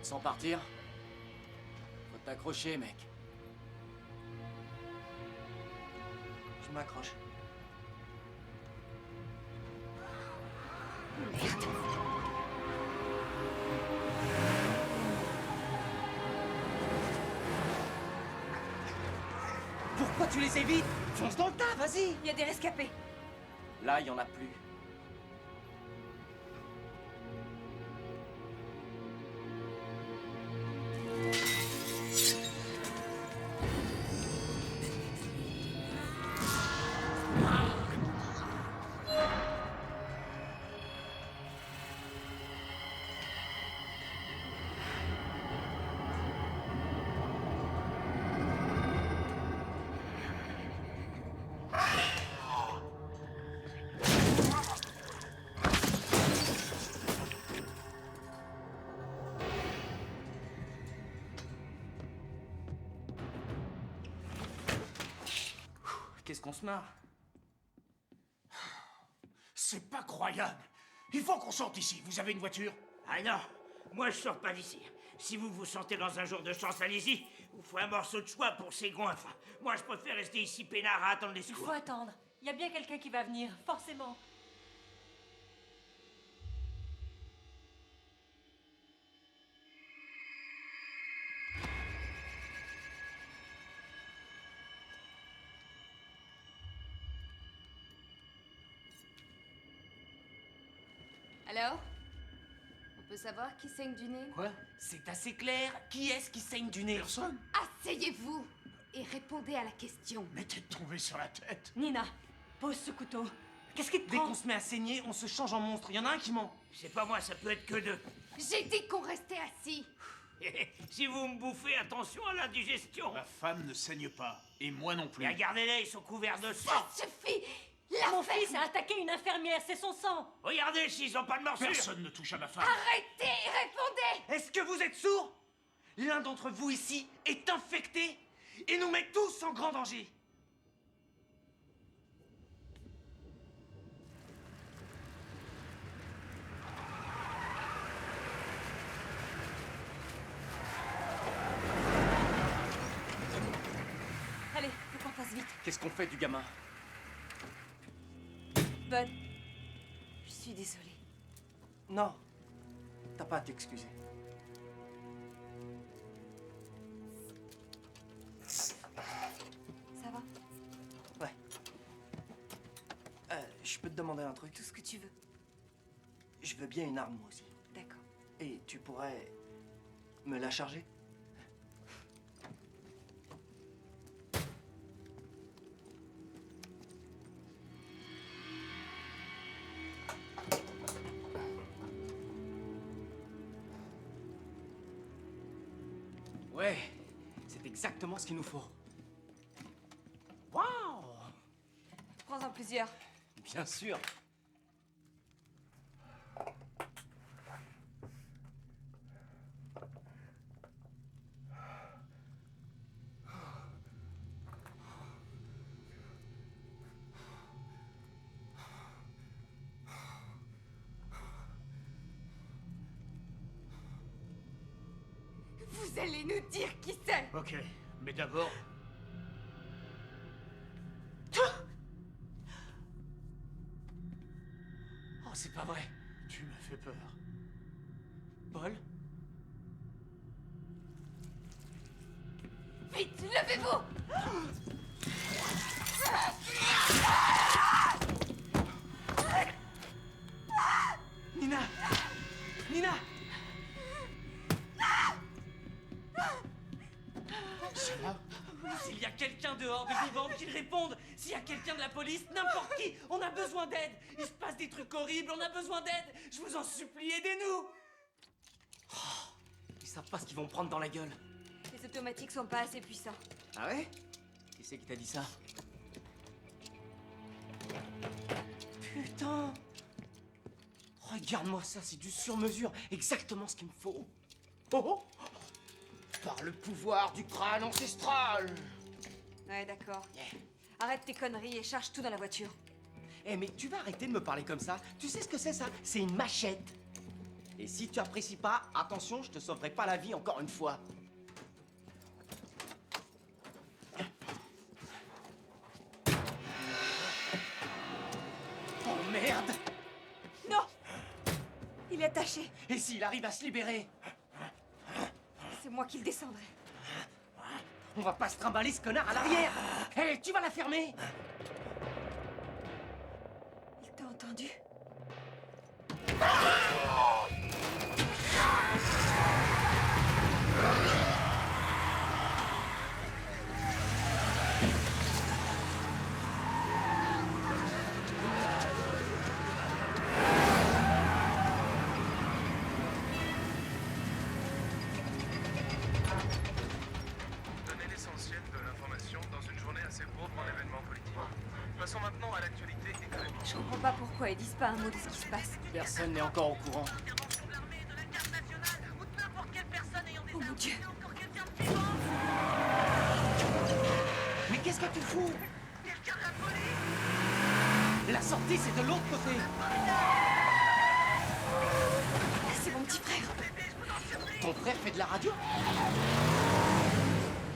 Sans partir? Faut t'accrocher, mec. Je m'accroche. Merde. Pourquoi tu les évites? Fonce dans le tas, vas-y! Il y a des rescapés. Là, il y en a plus. Qu'est-ce qu'on se marre? C'est pas croyable. Il faut qu'on sorte d'ici. Vous avez une voiture? Ah non, moi je sors pas d'ici. Si vous vous sentez dans un jour de chance, allez-y. Vous faut un morceau de choix pour ces goinfres. Moi je préfère rester ici peinard à attendre les Il secours. faut attendre. Il y a bien quelqu'un qui va venir, forcément. Alors? On peut savoir qui saigne du nez? Quoi? C'est assez clair. Qui est-ce qui saigne du nez? Personne. Asseyez-vous et répondez à la question. Mais t'es tombé sur la tête. Nina, pose ce couteau. Qu'est-ce qui te Dès prend? qu'on se met à saigner, on se change en monstre. Il y en a un qui ment. C'est pas moi, ça peut être que deux. J'ai dit qu'on restait assis. Si vous me bouffez, attention à l'indigestion. Ma femme ne saigne pas. Et moi non plus. Et regardez-les, ils sont couverts de sang. Ça suffit! Mon fils a attaqué une infirmière, c'est son sang. Regardez s'ils ont pas de morsure. Personne ne touche à ma femme. Arrêtez, répondez! Est-ce que vous êtes sourds? L'un d'entre vous ici est infecté et nous met tous en grand danger. Allez, faut qu'on fasse vite. Qu'est-ce qu'on fait du gamin? Bud, je suis désolée. Non, t'as pas à t'excuser. Ça va? Ouais. Je peux te demander un truc? Tout ce que tu veux. Je veux bien une arme, moi aussi. D'accord. Et tu pourrais me la charger? Ouais, c'est exactement ce qu'il nous faut. Waouh! Prends-en plusieurs. Bien sûr. Vous allez nous dire qui c'est. Ok, mais d'abord... Oh, c'est pas vrai. Tu m'as fait peur. Paul? Vite, levez-vous. Nina! Nina! Ça va? S'il y a quelqu'un dehors de vivant, qu'il réponde. S'il y a quelqu'un de la police, n'importe qui, on a besoin d'aide. Il se passe des trucs horribles, on a besoin d'aide. Je vous en supplie, aidez-nous. Ils savent pas ce qu'ils vont prendre dans la gueule. Les automatiques sont pas assez puissants. Ah ouais? Qui c'est qui t'a dit ça? Putain! Regarde-moi ça, c'est du sur-mesure. Exactement ce qu'il me faut. Oh! Par le pouvoir du crâne ancestral! Ouais, d'accord. Arrête tes conneries et charge tout dans la voiture. Eh, mais tu vas arrêter de me parler comme ça? Tu sais ce que c'est ça? C'est une machette. Et si tu apprécies pas, attention, je te sauverai pas la vie encore une fois. Oh merde! Non! Il est attaché. Et s'il arrive à se libérer? C'est moi qui le descendrai. On va pas se trimballer ce connard à l'arrière! Hé, tu vas la fermer! Il t'a entendu? Donner l'essentiel de l'information dans une journée assez pauvre en événements politiques. Passons maintenant à l'actualité économique. Je comprends pas pourquoi ils disent pas un mot de ce qui se passe. Personne n'est encore au courant. Oh mon Dieu! Mais qu'est-ce que tu fous? La sortie, c'est de l'autre côté. C'est mon petit frère. Ton frère fait de la radio?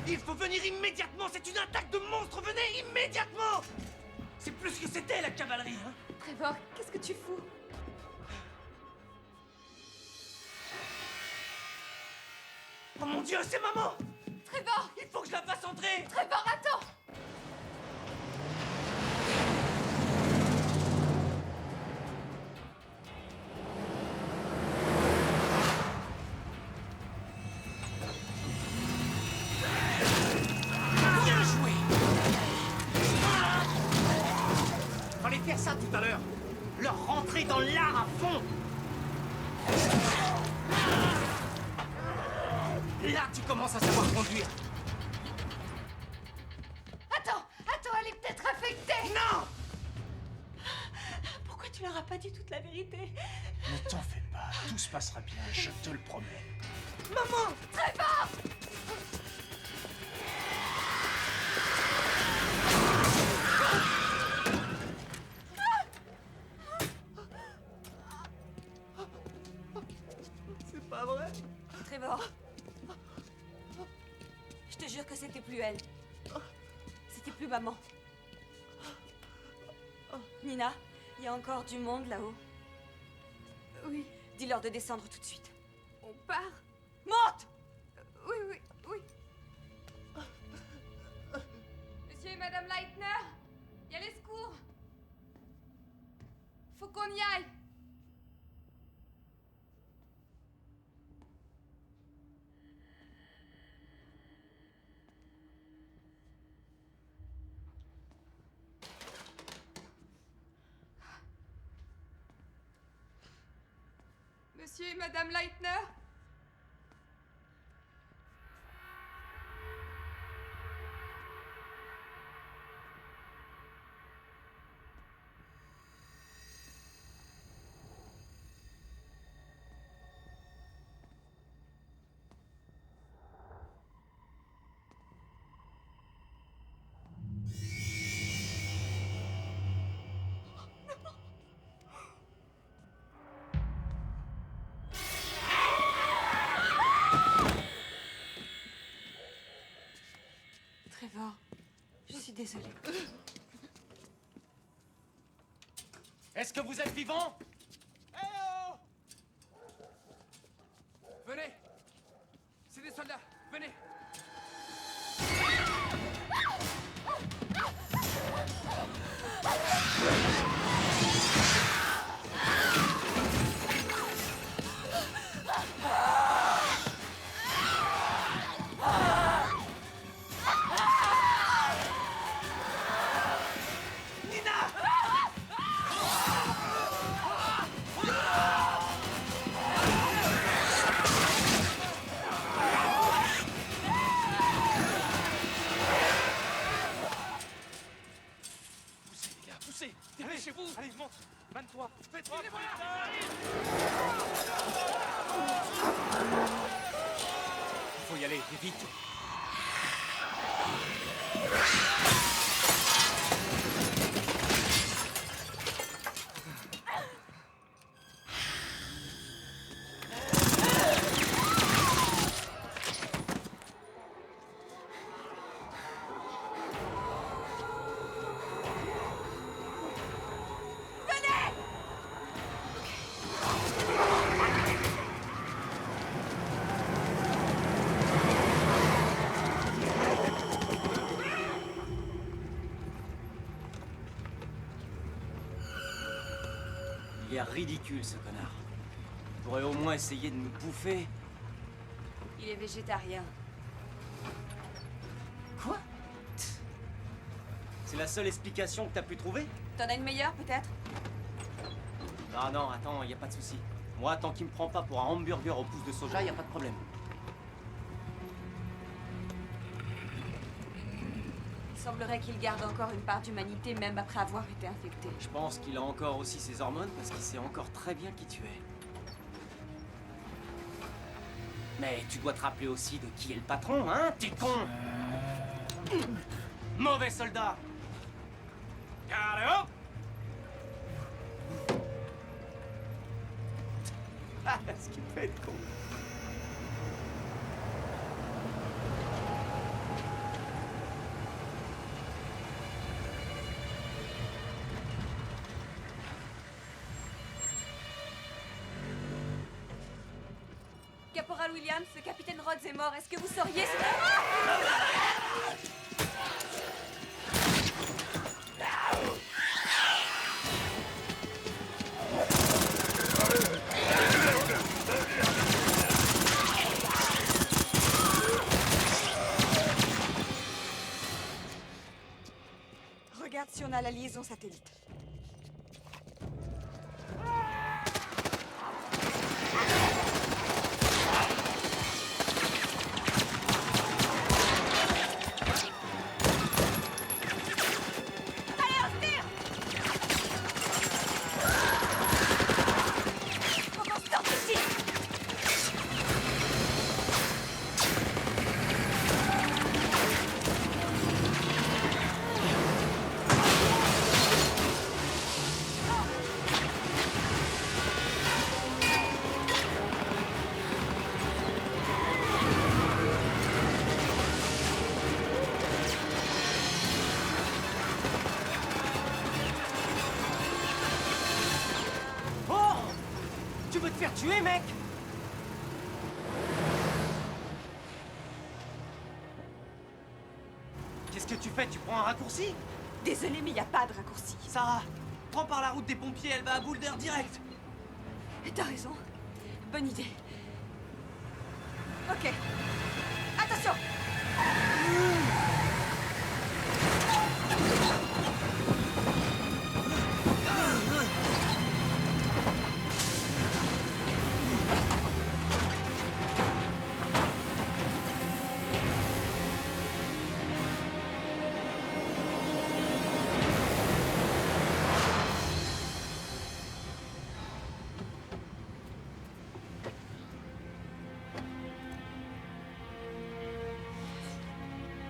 Il faut venir immédiatement, c'est une attaque de monstres, venez immédiatement. C'est plus que c'était la cavalerie, hein. Trevor, qu'est-ce que tu fous? Oh mon Dieu, c'est maman. Trevor! Il faut que je la fasse entrer. Trevor, attends! Bien joué! Fallait faire ça tout à l'heure. Leur rentrer dans l'art à fond. Là, tu commences à savoir conduire. Attends, elle est peut-être infectée! Non! Pourquoi tu leur as pas dit toute la vérité? Ne t'en fais pas, tout se passera bien, je te le promets. Maman! Trevor! C'est pas vrai? Trevor. Je te jure que c'était plus elle. C'était plus maman. Nina, il y a encore du monde là-haut. Oui. Dis-leur de descendre tout de suite. On part? Monte! Oui. Monsieur et Madame Leitner, il y a les secours. Faut qu'on y aille. Monsieur et Madame Leitner? désolée. Est-ce que vous êtes vivant? Eh oh! Venez! C'est des soldats! Venez! Dépêchez-vous! Allez, monte! Vanne-toi! Faites-moi! Il faut y aller, et vite! Il est ridicule, ce connard. Il pourrait au moins essayer de nous bouffer. Il est végétarien. Quoi? C'est la seule explication que t'as pu trouver? T'en as une meilleure, peut-être? Ah non, attends, y a pas de souci. Moi, tant qu'il me prend pas pour un hamburger au pouce de soja, y a pas de problème. Il semblerait qu'il garde encore une part d'humanité, même après avoir été infecté. Je pense qu'il a encore aussi ses hormones parce qu'il sait encore très bien qui tu es. Mais tu dois te rappeler aussi de qui est le patron, hein, t'es con! Mauvais soldat! Allez hop! Ah, ce qui peut être con. Caporal Williams, le capitaine Rhodes est mort. Est-ce que vous sauriez ce... Regarde si on a la liaison satellite. Tu veux te faire tuer, mec? Qu'est-ce que tu fais? Tu prends un raccourci? Désolée, mais il n'y a pas de raccourci. Sarah, prends par la route des pompiers, elle va à Boulder direct. T'as raison. Bonne idée. Ok. Attention!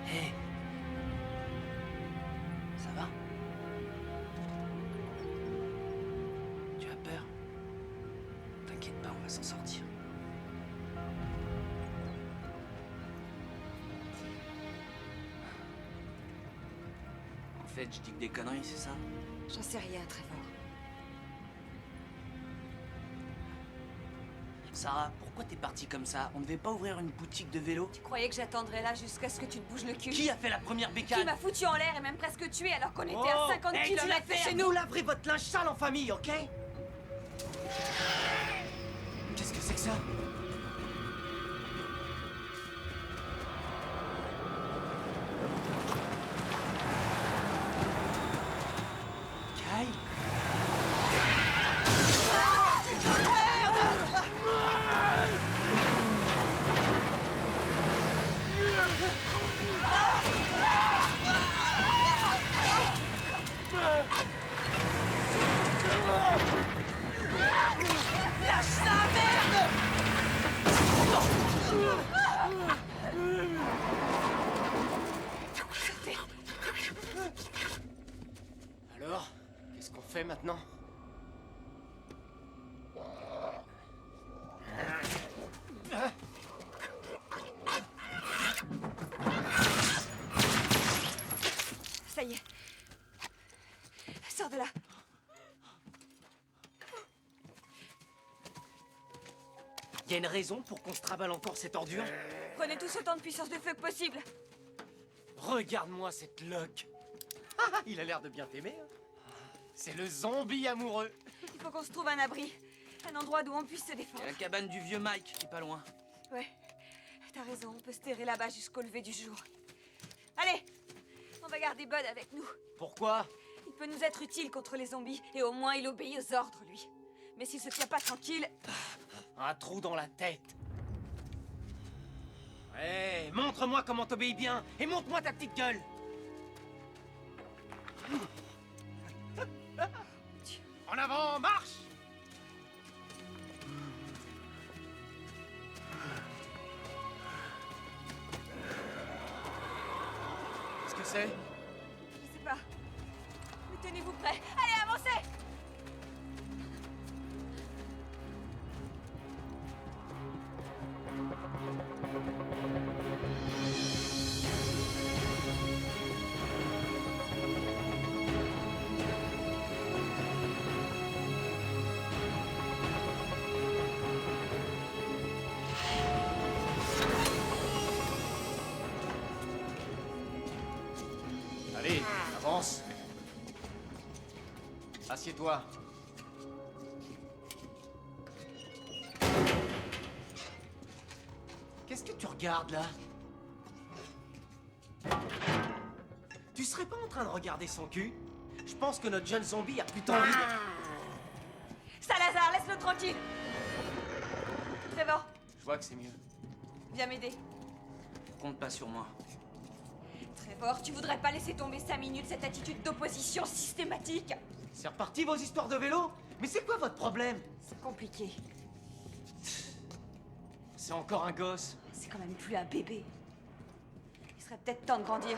Hé. Ça va? Tu as peur? T'inquiète pas, on va s'en sortir. fait, je dis que des conneries, c'est ça? J'en sais rien, Trevor. Sarah, pourquoi t'es partie comme ça? On devait pas ouvrir une boutique de vélo? Tu croyais que j'attendrais là jusqu'à ce que tu te bouges le cul? Qui a fait la première bécane? Qui m'a foutu en l'air et même presque tué alors qu'on était à 50 km de chez nous? Vous laverez votre linge sale en famille, ok? Qu'est-ce que c'est que ça? Kyle? Lâche ça, merde! Alors, qu'est-ce qu'on fait maintenant? Ça y est. Sors de là. Y a une raison pour qu'on se travaille encore cette ordure? Prenez tous autant de puissance de feu que possible. Regarde-moi cette loque. Il a l'air de bien t'aimer. Hein. C'est le zombie amoureux. Il faut qu'on se trouve un abri. Un endroit d'où on puisse se défendre. La cabane du vieux Mike, qui est pas loin. Ouais, t'as raison, on peut se terrer là-bas jusqu'au lever du jour. Allez, on va garder Bud avec nous. Pourquoi? Il peut nous être utile contre les zombies, et au moins il obéit aux ordres, lui. Mais s'il se tient pas tranquille... Un trou dans la tête. Ouais, montre-moi comment t'obéis bien, et montre-moi ta petite gueule. En avant, marche! Qu'est-ce que c'est? Je sais pas. Mais tenez-vous prêts. Allez, avancez! Allez, avance. Assieds-toi. Qu'est-ce que tu regardes là? Tu serais pas en train de regarder son cul? Je pense que notre jeune zombie a plutôt envie de... Salazar, laisse-le tranquille. Trevor, Je vois que c'est mieux. viens m'aider. Compte pas sur moi. Trevor, tu voudrais pas laisser tomber 5 minutes cette attitude d'opposition systématique? C'est reparti vos histoires de vélo? Mais c'est quoi votre problème? C'est compliqué. C'est encore un gosse. C'est quand même plus un bébé. Il serait peut-être temps de grandir.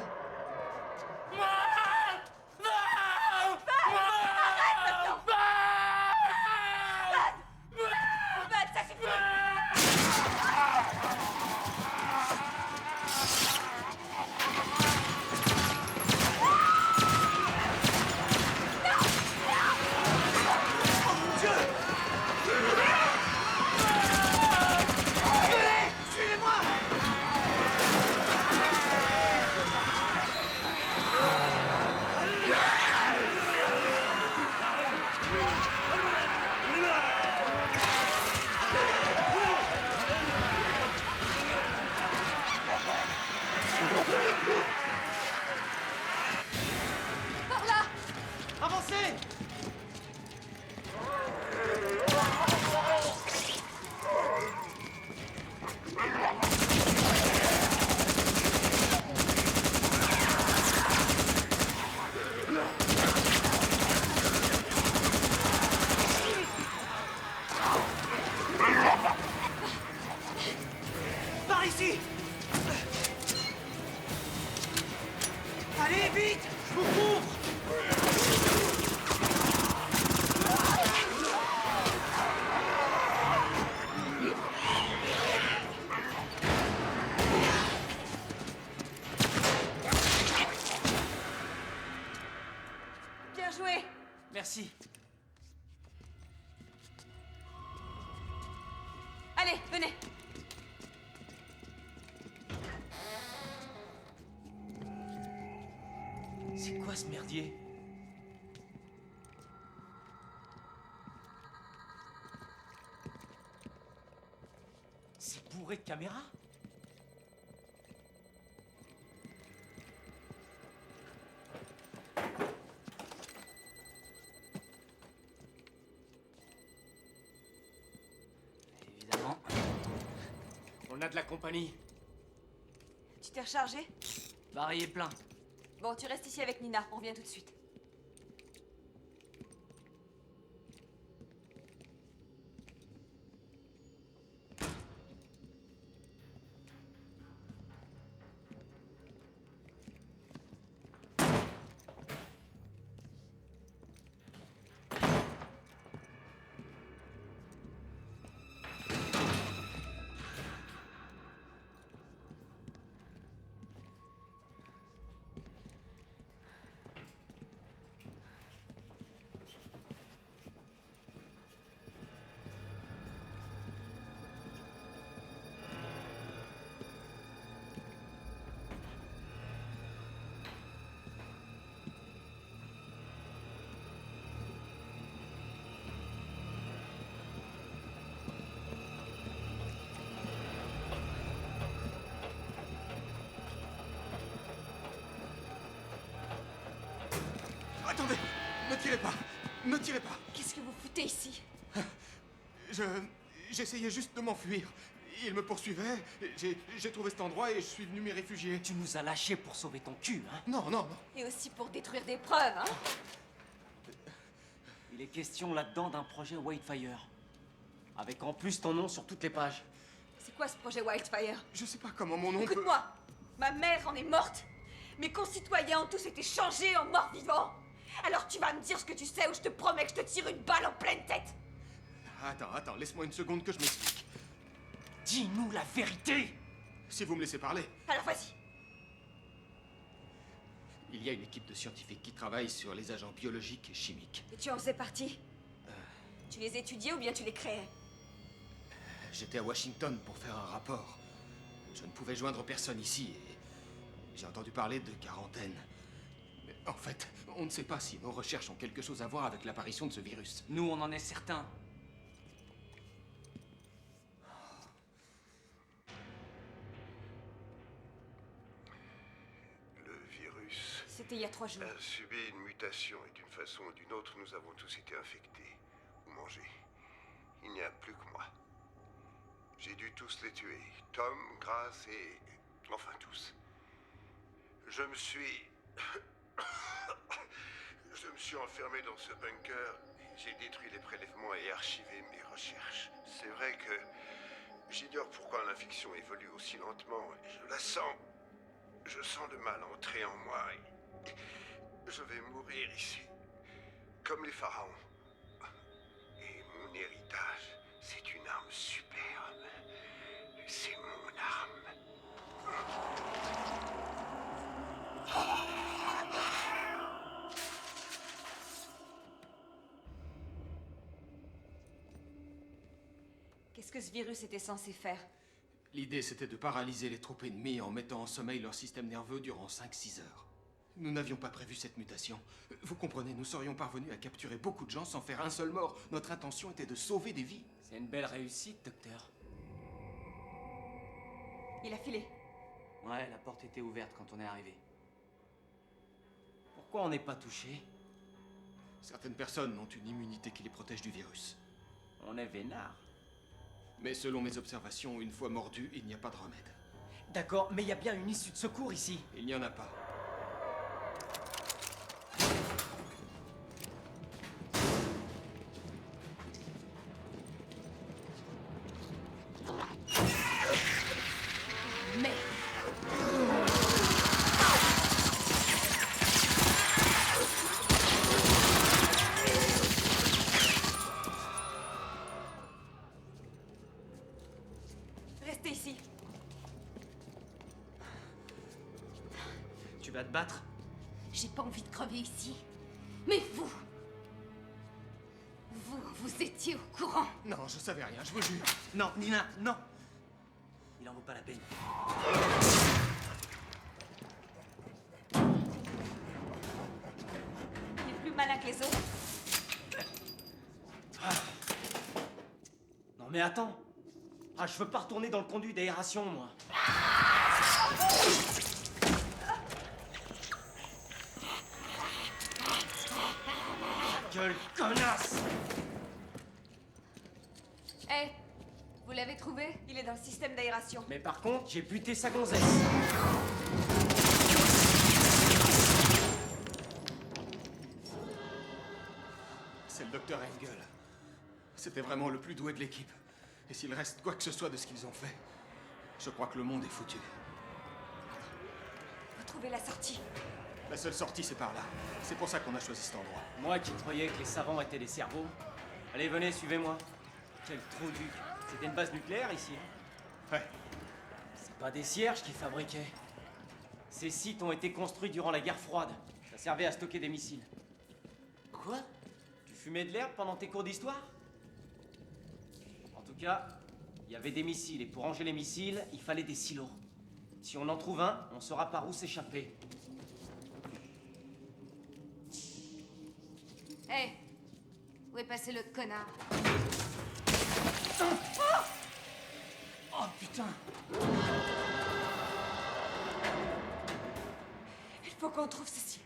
Par là! Avancez! Par ici! Allez, vite! Je vous couvre! Venez. C'est quoi ce merdier? C'est bourré de caméras? Évidemment. On a de la compagnie. Tu t'es rechargé? Baril est plein. Bon, tu restes ici avec Nina, on revient tout de suite. Attendez! Ne tirez pas! Ne tirez pas! Qu'est-ce que vous foutez ici? J'essayais juste de m'enfuir. Il me poursuivait, j'ai trouvé cet endroit et je suis venu m'y réfugier. Tu nous as lâchés pour sauver ton cul, hein? Non, non, non. Et aussi pour détruire des preuves, hein? Il est question là-dedans d'un projet Whitefire. Avec en plus ton nom sur toutes les pages. C'est quoi ce projet Wildfire? Je sais pas comment mon nom peut... Écoute-moi! Ma mère en est morte! Mes concitoyens ont tous été changés en morts vivants! Alors tu vas me dire ce que tu sais ou je te promets que je te tire une balle en pleine tête! Attends, laisse-moi une seconde que je m'explique. Dis-nous la vérité! Si vous me laissez parler. Alors vas-y! Il y a une équipe de scientifiques qui travaille sur les agents biologiques et chimiques. Et tu en faisais partie? Tu les étudiais ou bien tu les créais? J'étais à Washington pour faire un rapport. Je ne pouvais joindre personne ici et j'ai entendu parler de quarantaine. Mais en fait, on ne sait pas si nos recherches ont quelque chose à voir avec l'apparition de ce virus. Nous, on en est certains. Le virus C'était il y a 3 jours. a subi une mutation et d'une façon ou d'une autre, nous avons tous été infectés ou mangés. Il n'y a plus que moi. J'ai dû tous les tuer. Tom, Grace et... enfin tous. Je me suis enfermé dans ce bunker. J'ai détruit les prélèvements et archivé mes recherches. C'est vrai que j'ignore pourquoi l'infection évolue aussi lentement. Je la sens. Je sens le mal entrer en moi. Je vais mourir ici. Comme les pharaons. Et mon héritage, c'est une arme superbe. C'est mon arme. Qu'est-ce que ce virus était censé faire? L'idée, c'était de paralyser les troupes ennemies en mettant en sommeil leur système nerveux durant 5-6 heures. Nous n'avions pas prévu cette mutation. Vous comprenez, nous serions parvenus à capturer beaucoup de gens sans faire un seul mort. Notre intention était de sauver des vies. C'est une belle réussite, docteur. Il a filé. Ouais, la porte était ouverte quand on est arrivé. Pourquoi on n'est pas touché? Certaines personnes ont une immunité qui les protège du virus. On est vénard. Mais selon mes observations, une fois mordu, il n'y a pas de remède. D'accord, mais il y a bien une issue de secours ici. Il n'y en a pas. Restez ici. Tu vas te battre? J'ai pas envie de crever ici. Mais vous, vous étiez au courant. Non, je savais rien, je vous jure. Non, Nina, non. Il en vaut pas la peine. Il est plus malin que les autres. Non mais attends. Ah, je veux pas retourner dans le conduit d'aération, moi. Gueule, connasse! Hé, vous l'avez trouvé? Il est dans le système d'aération. Mais par contre, j'ai buté sa gonzesse. C'est le docteur Engel. C'était vraiment le plus doué de l'équipe. Et s'il reste quoi que ce soit de ce qu'ils ont fait, je crois que le monde est foutu. Vous trouvez la sortie? La seule sortie, c'est par là. C'est pour ça qu'on a choisi cet endroit. Moi qui croyais que les savants étaient des cerveaux. Allez, venez, suivez-moi. Quel trou du... C'était une base nucléaire ici. Ouais. C'est pas des cierges qui fabriquaient. Ces sites ont été construits durant la guerre froide. Ça servait à stocker des missiles. Quoi? Tu fumais de l'herbe pendant tes cours d'histoire? En tout cas, il y avait des missiles et pour ranger les missiles, il fallait des silos. Si on en trouve un, on saura par où s'échapper. Hé, où est passé le connard? Oh putain! Il faut qu'on trouve ce silo.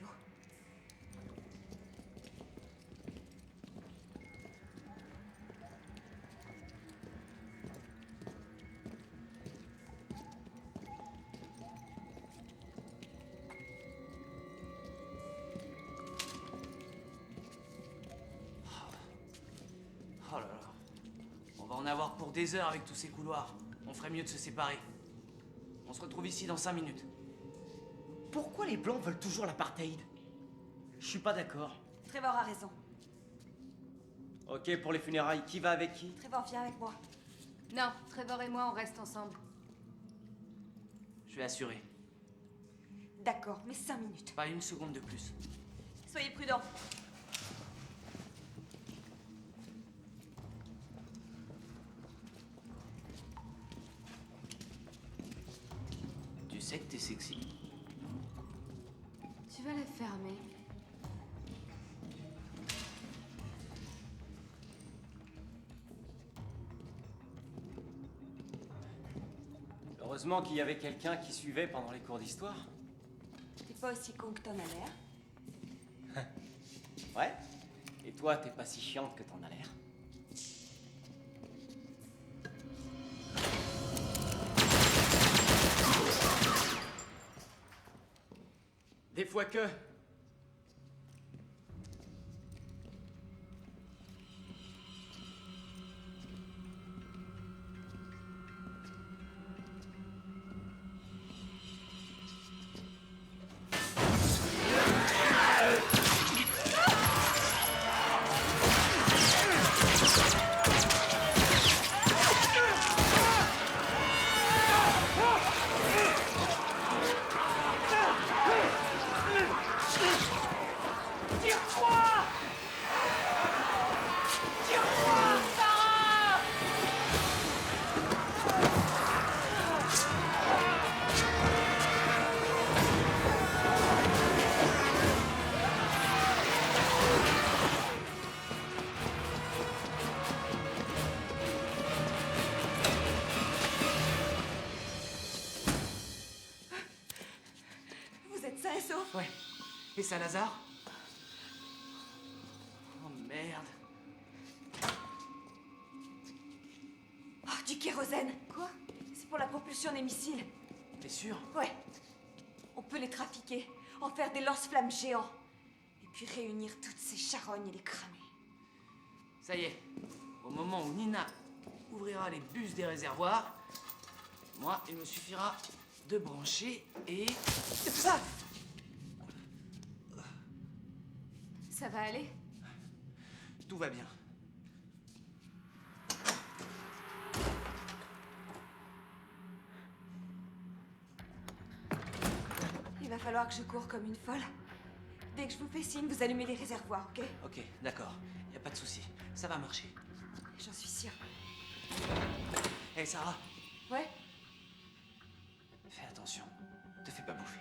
Oh là là. On va en avoir pour des heures avec tous ces couloirs. On ferait mieux de se séparer. On se retrouve ici dans 5 minutes. Pourquoi les Blancs veulent toujours l'apartheid? Je suis pas d'accord. Trevor a raison. Ok, pour les funérailles, qui va avec qui? Trevor, viens avec moi. Non, Trevor et moi, on reste ensemble. Je vais assurer. D'accord, mais 5 minutes. Pas une seconde de plus. Soyez prudents. Tu sais que t'es sexy. Tu vas la fermer. Heureusement qu'il y avait quelqu'un qui suivait pendant les cours d'histoire. T'es pas aussi con que t'en as l'air. Ouais. Et toi, t'es pas si chiante que t'en as l'air. Des fois que... Vous êtes sains et saufs? Ouais. Et Salazar? Oh merde. Oh, du kérosène. Quoi? C'est pour la propulsion des missiles. T'es sûr? Ouais. On peut les trafiquer, en faire des lance-flammes géants. Et puis réunir toutes ces charognes et les cramer. Ça y est. Au moment où Nina ouvrira les bus des réservoirs, moi, il me suffira de brancher et... Ah! Ça va aller? Tout va bien. Il va falloir que je cours comme une folle. Dès que je vous fais signe, vous allumez les réservoirs, ok? Ok, d'accord. Y a pas de souci, ça va marcher. J'en suis sûre. Hé, Sarah, Ouais? fais attention, te fais pas bouffer.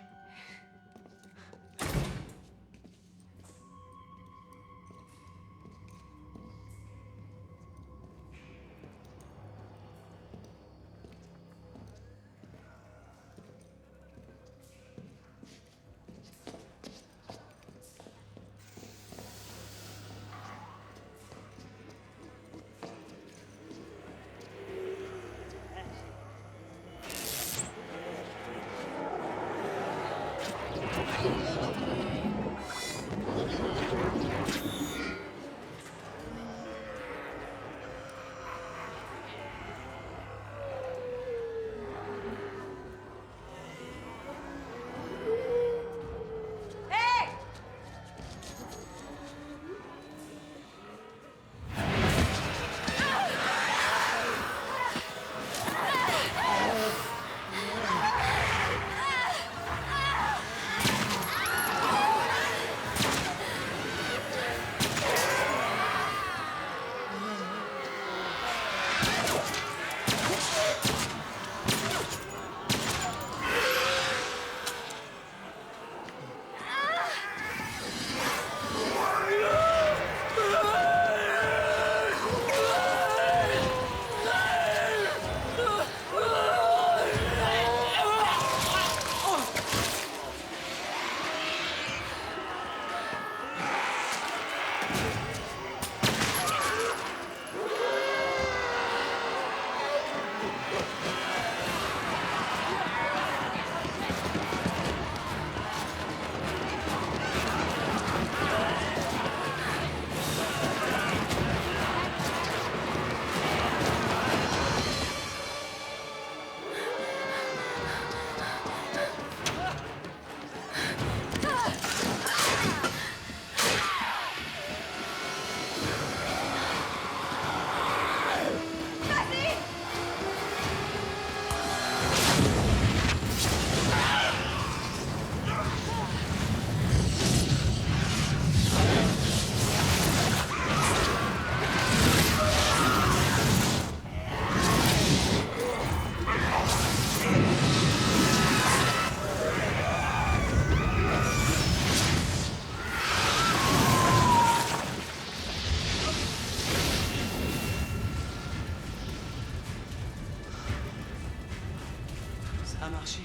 Ça a marché.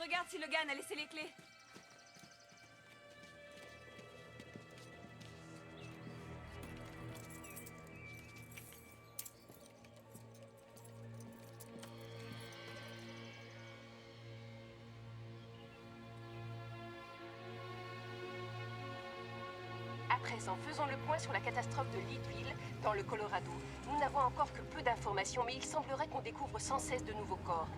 Regarde si Logan a laissé les clés. À présent, faisons le point sur la catastrophe de Leadville, dans le Colorado. Nous n'avons encore que peu d'informations, mais il semblerait qu'on découvre sans cesse de nouveaux corps.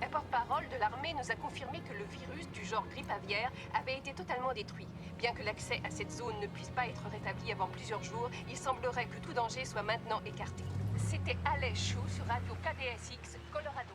Un porte-parole de l'armée nous a confirmé que le virus du genre grippe aviaire avait été totalement détruit. Bien que l'accès à cette zone ne puisse pas être rétabli avant plusieurs jours, il semblerait que tout danger soit maintenant écarté. C'était Alès Chou sur Radio KDSX, Colorado.